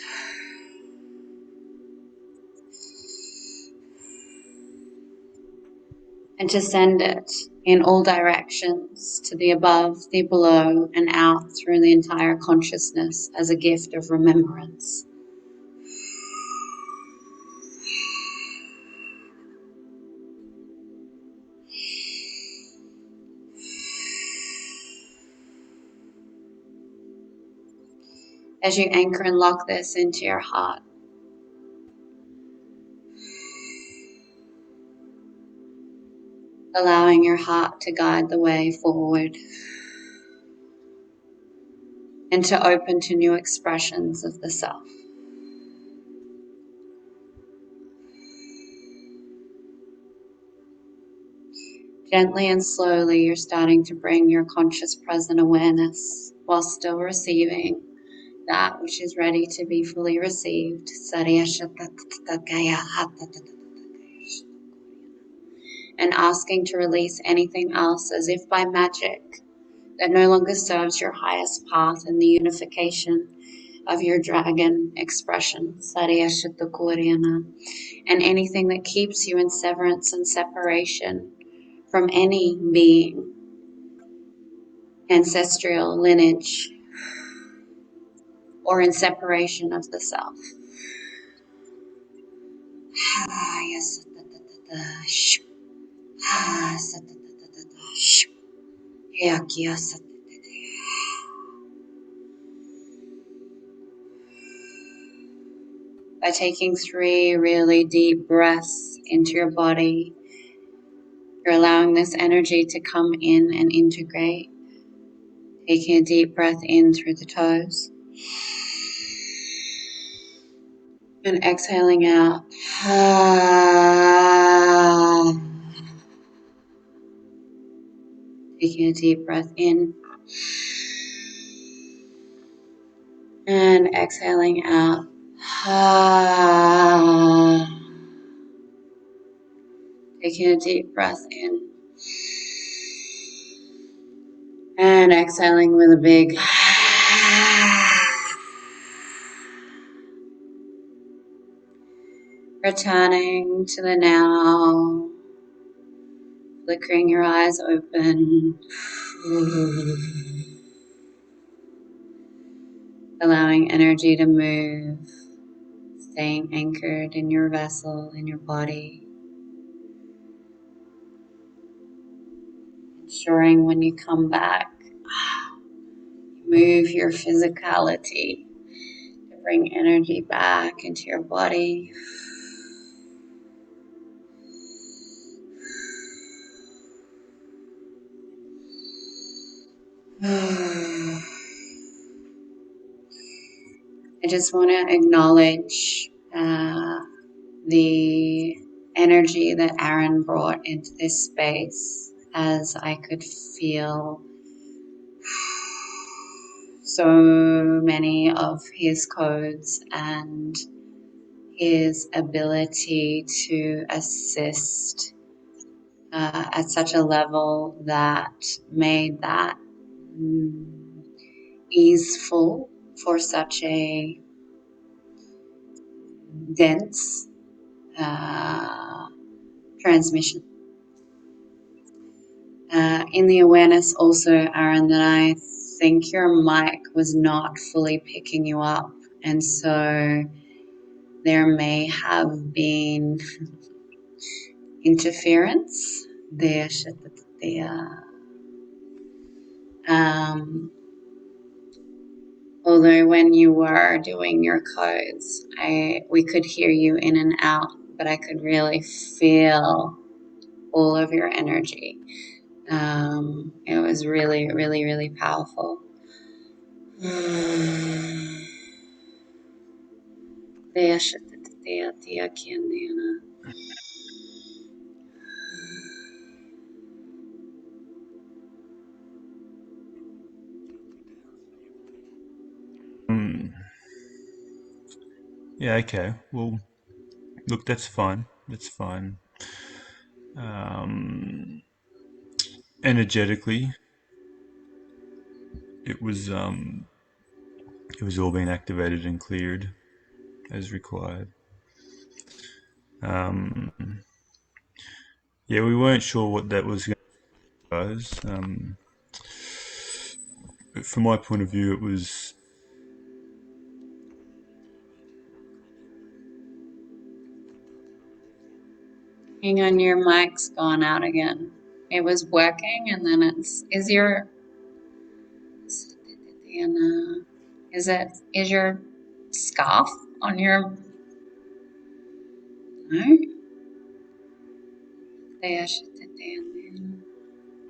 S1: and to send it in all directions to the above, the below, and out through the entire consciousness as a gift of remembrance. As you anchor and lock this into your heart, allowing your heart to guide the way forward. and to open to new expressions of the self. Gently and slowly, you're starting to bring your conscious present awareness while still receiving that which is ready to be fully received. And asking to release anything else as if by magic that no longer serves your highest path in the unification of your dragon expression. And anything that keeps you in severance and separation from any being, ancestral lineage, or in separation of the self. By taking 3 really deep breaths into your body, you're allowing this energy to come in and integrate. Taking a deep breath in through the toes and exhaling out. Taking a deep breath in and exhaling out. Taking a deep breath in and exhaling with a big returning to the now, flickering your eyes open, allowing energy to move, staying anchored in your vessel, in your body, ensuring when you come back, move your physicality to bring energy back into your body. I just want to acknowledge the energy that Aaron brought into this space, as I could feel so many of his codes and his ability to assist at such a level that made that easeful for such a dense transmission. In the awareness also, Aaron, that I think your mic was not fully picking you up, and so there may have been interference there. Although when you were doing your codes, we could hear you in and out, but I could really feel all of your energy. It was really, really, really powerful.
S2: Yeah, okay. Well, look, that's fine. That's fine. Energetically, it was all being activated and cleared as required. Yeah, we weren't sure what that was going to guys. But from my point of view, it was
S1: Hang on, your mic's gone out again. It was working, and then is your scarf on your no?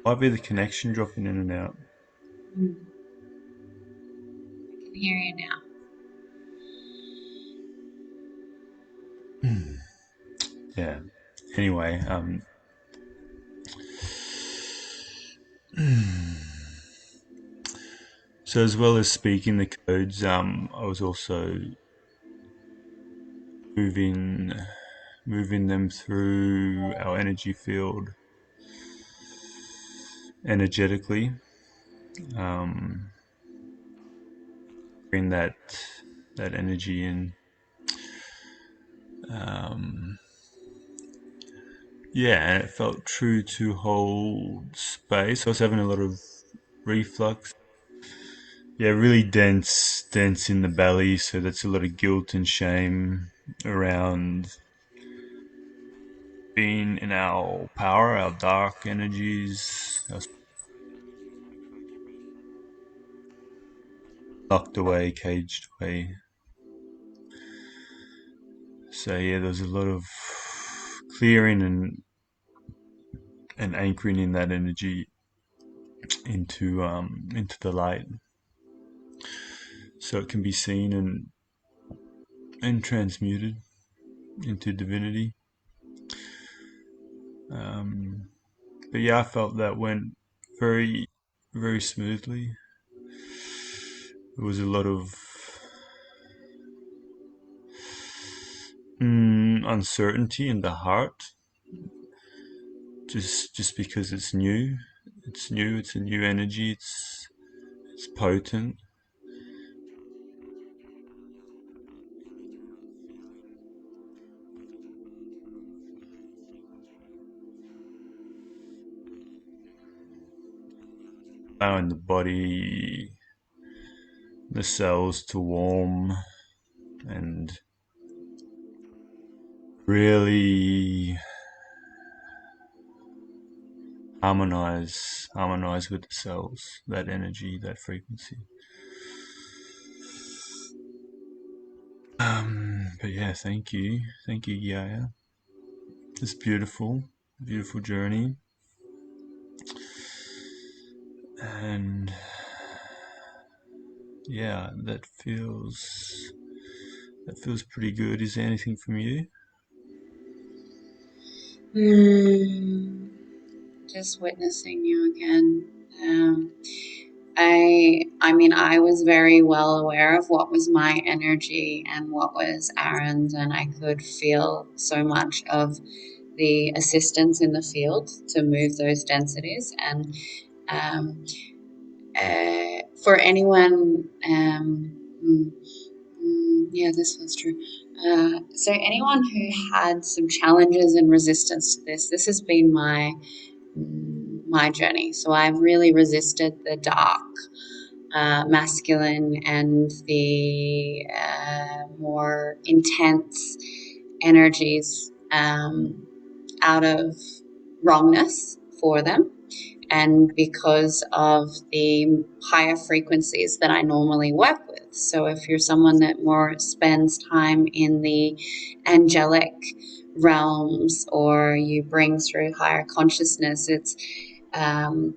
S2: might be the connection dropping in and out.
S1: can hear you now.
S2: Yeah. Anyway, so as well as speaking the codes, I was also moving moving them through our energy field energetically, um, bring that energy in. Um, yeah, and it felt true to hold space. I was having a lot of reflux. Yeah, really dense in the belly. So that's a lot of guilt and shame around being in our power, our dark energies, our locked away, caged away. So yeah, there's a lot of clearing and anchoring in that energy into the light, so it can be seen and transmuted into divinity. Um, but yeah, I felt that went very smoothly. There was a lot of uncertainty in the heart, just because it's new. It's new. It's a new energy. It's potent. Allowing the body, the cells to warm and really harmonize with the cells, that energy, that frequency. But yeah, thank you, Gaia. It's beautiful journey, and yeah, that feels pretty good. Is there anything from you?
S1: Hmm. Just witnessing you again. I mean, I was very well aware of what was my energy and what was Aaron's, and I could feel so much of the assistance in the field to move those densities. And um, for anyone, yeah, this was true. So anyone who had some challenges and resistance to this has been my journey. So I've really resisted the dark masculine and the more intense energies out of wrongness for them, and because of the higher frequencies that I normally work with. So if you're someone that more spends time in the angelic realms, or you bring through higher consciousness, um,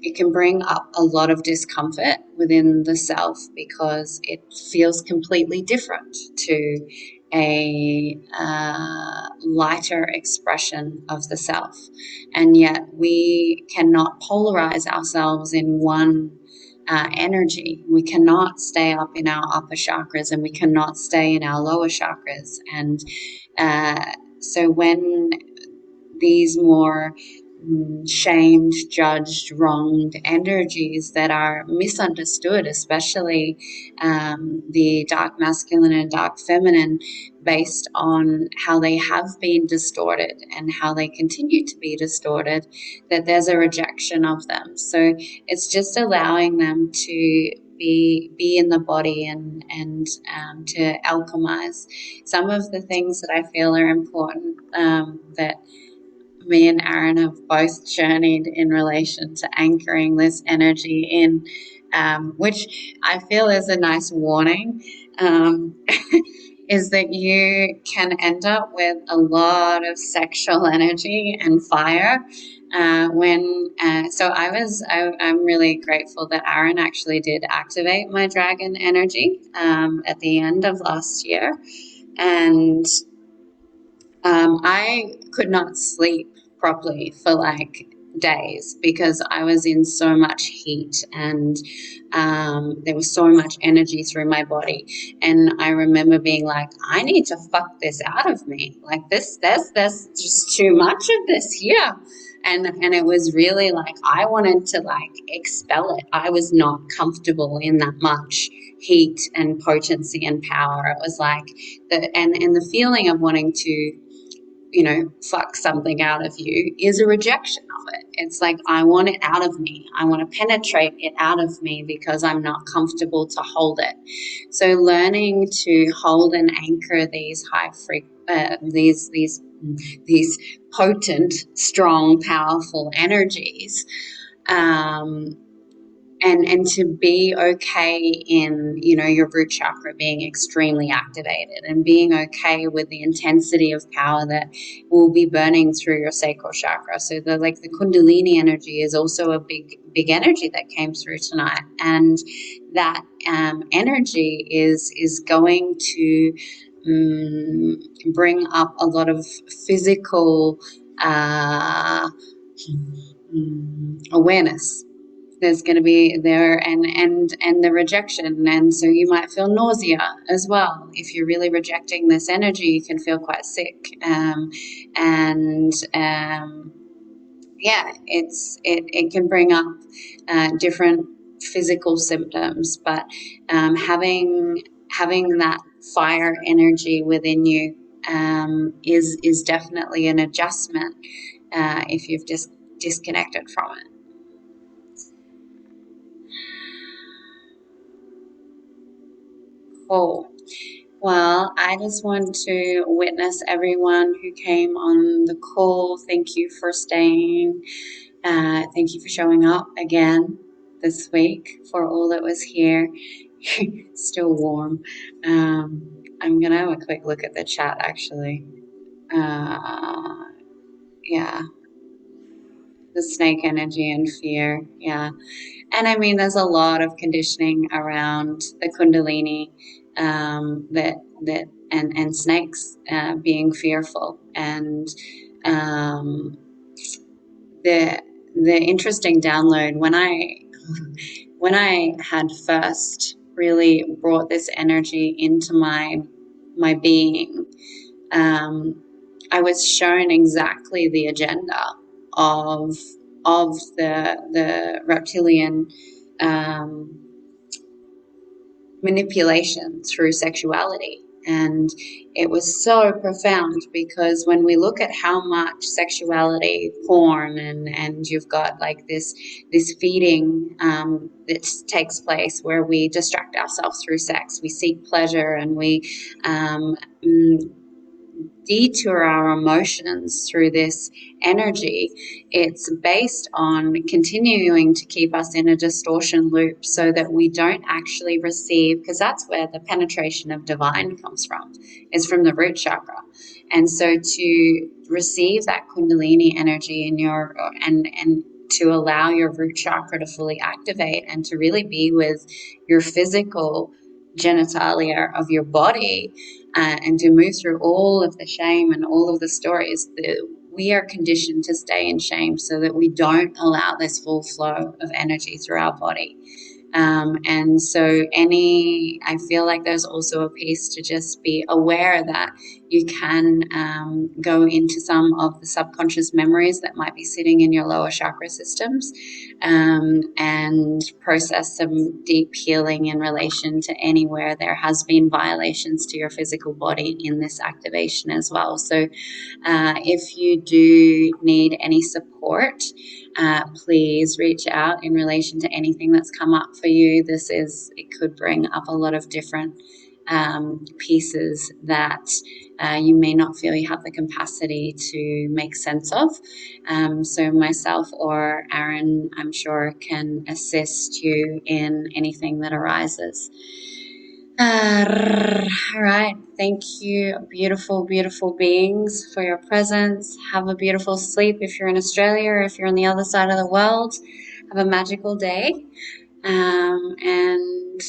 S1: it can bring up a lot of discomfort within the self, because it feels completely different to a lighter expression of the self. And yet we cannot polarize ourselves in one energy. We cannot stay up in our upper chakras, and we cannot stay in our lower chakras. And so when these more shamed, judged, wronged energies that are misunderstood, especially the dark masculine and dark feminine, based on how they have been distorted and how they continue to be distorted, that there's a rejection of them. So it's just allowing them to be in the body and to alchemize some of the things that I feel are important, that me and Aaron have both journeyed in relation to anchoring this energy in, which I feel is a nice warning, is that you can end up with a lot of sexual energy and fire I'm really grateful that Aaron actually did activate my dragon energy at the end of last year, and I could not sleep properly for like days because I was in so much heat, and there was so much energy through my body. And I remember being like, I need to fuck this out of me. Like there's just too much of this here. And it was really like I wanted to like expel it. I was not comfortable in that much heat and potency and power. It was like and the feeling of wanting to, you know, fuck something out of you is a rejection of it. It's like, I want it out of me. I want to penetrate it out of me because I'm not comfortable to hold it. So learning to hold and anchor these these potent, strong, powerful energies, um, and to be okay in, you know, your root chakra being extremely activated, and being okay with the intensity of power that will be burning through your sacral chakra. So the kundalini energy is also a big energy that came through tonight, and that energy is going to bring up a lot of physical awareness. There's going to be there, and the rejection, and so you might feel nausea as well. If you're really rejecting this energy, you can feel quite sick, and yeah, it can bring up different physical symptoms, but having that fire energy within you is definitely an adjustment if you've just disconnected from it. Cool. Well, I just want to witness everyone who came on the call. Thank you for staying. Thank you for showing up again this week for all that was here. Still warm. I'm going to have a quick look at the chat, actually. Yeah. The snake energy and fear. Yeah. And I mean, there's a lot of conditioning around the Kundalini and snakes being fearful, and the interesting download when I had first really brought this energy into my being. I was shown exactly the agenda of the reptilian manipulation through sexuality. And it was so profound, because when we look at how much sexuality, porn, and you've got like this feeding that takes place where we distract ourselves through sex, we seek pleasure, and we detour our emotions through this energy. It's based on continuing to keep us in a distortion loop so that we don't actually receive, because that's where the penetration of divine comes from, is from the root chakra. And so to receive that kundalini energy in your and to allow your root chakra to fully activate and to really be with your physical genitalia of your body, and to move through all of the shame and all of the stories. We are conditioned to stay in shame so that we don't allow this full flow of energy through our body. And so I feel like there's also a piece to just be aware that you can go into some of the subconscious memories that might be sitting in your lower chakra systems, and process some deep healing in relation to anywhere there has been violations to your physical body in this activation as well. So if you do need any support, please reach out in relation to anything that's come up for you. It could bring up a lot of different pieces that you may not feel you have the capacity to make sense of. So myself or Aaron, I'm sure, can assist you in anything that arises. All right. Thank you, beautiful, beautiful beings, for your presence. Have a beautiful sleep if you're in Australia or if you're on the other side of the world. Have a magical day. And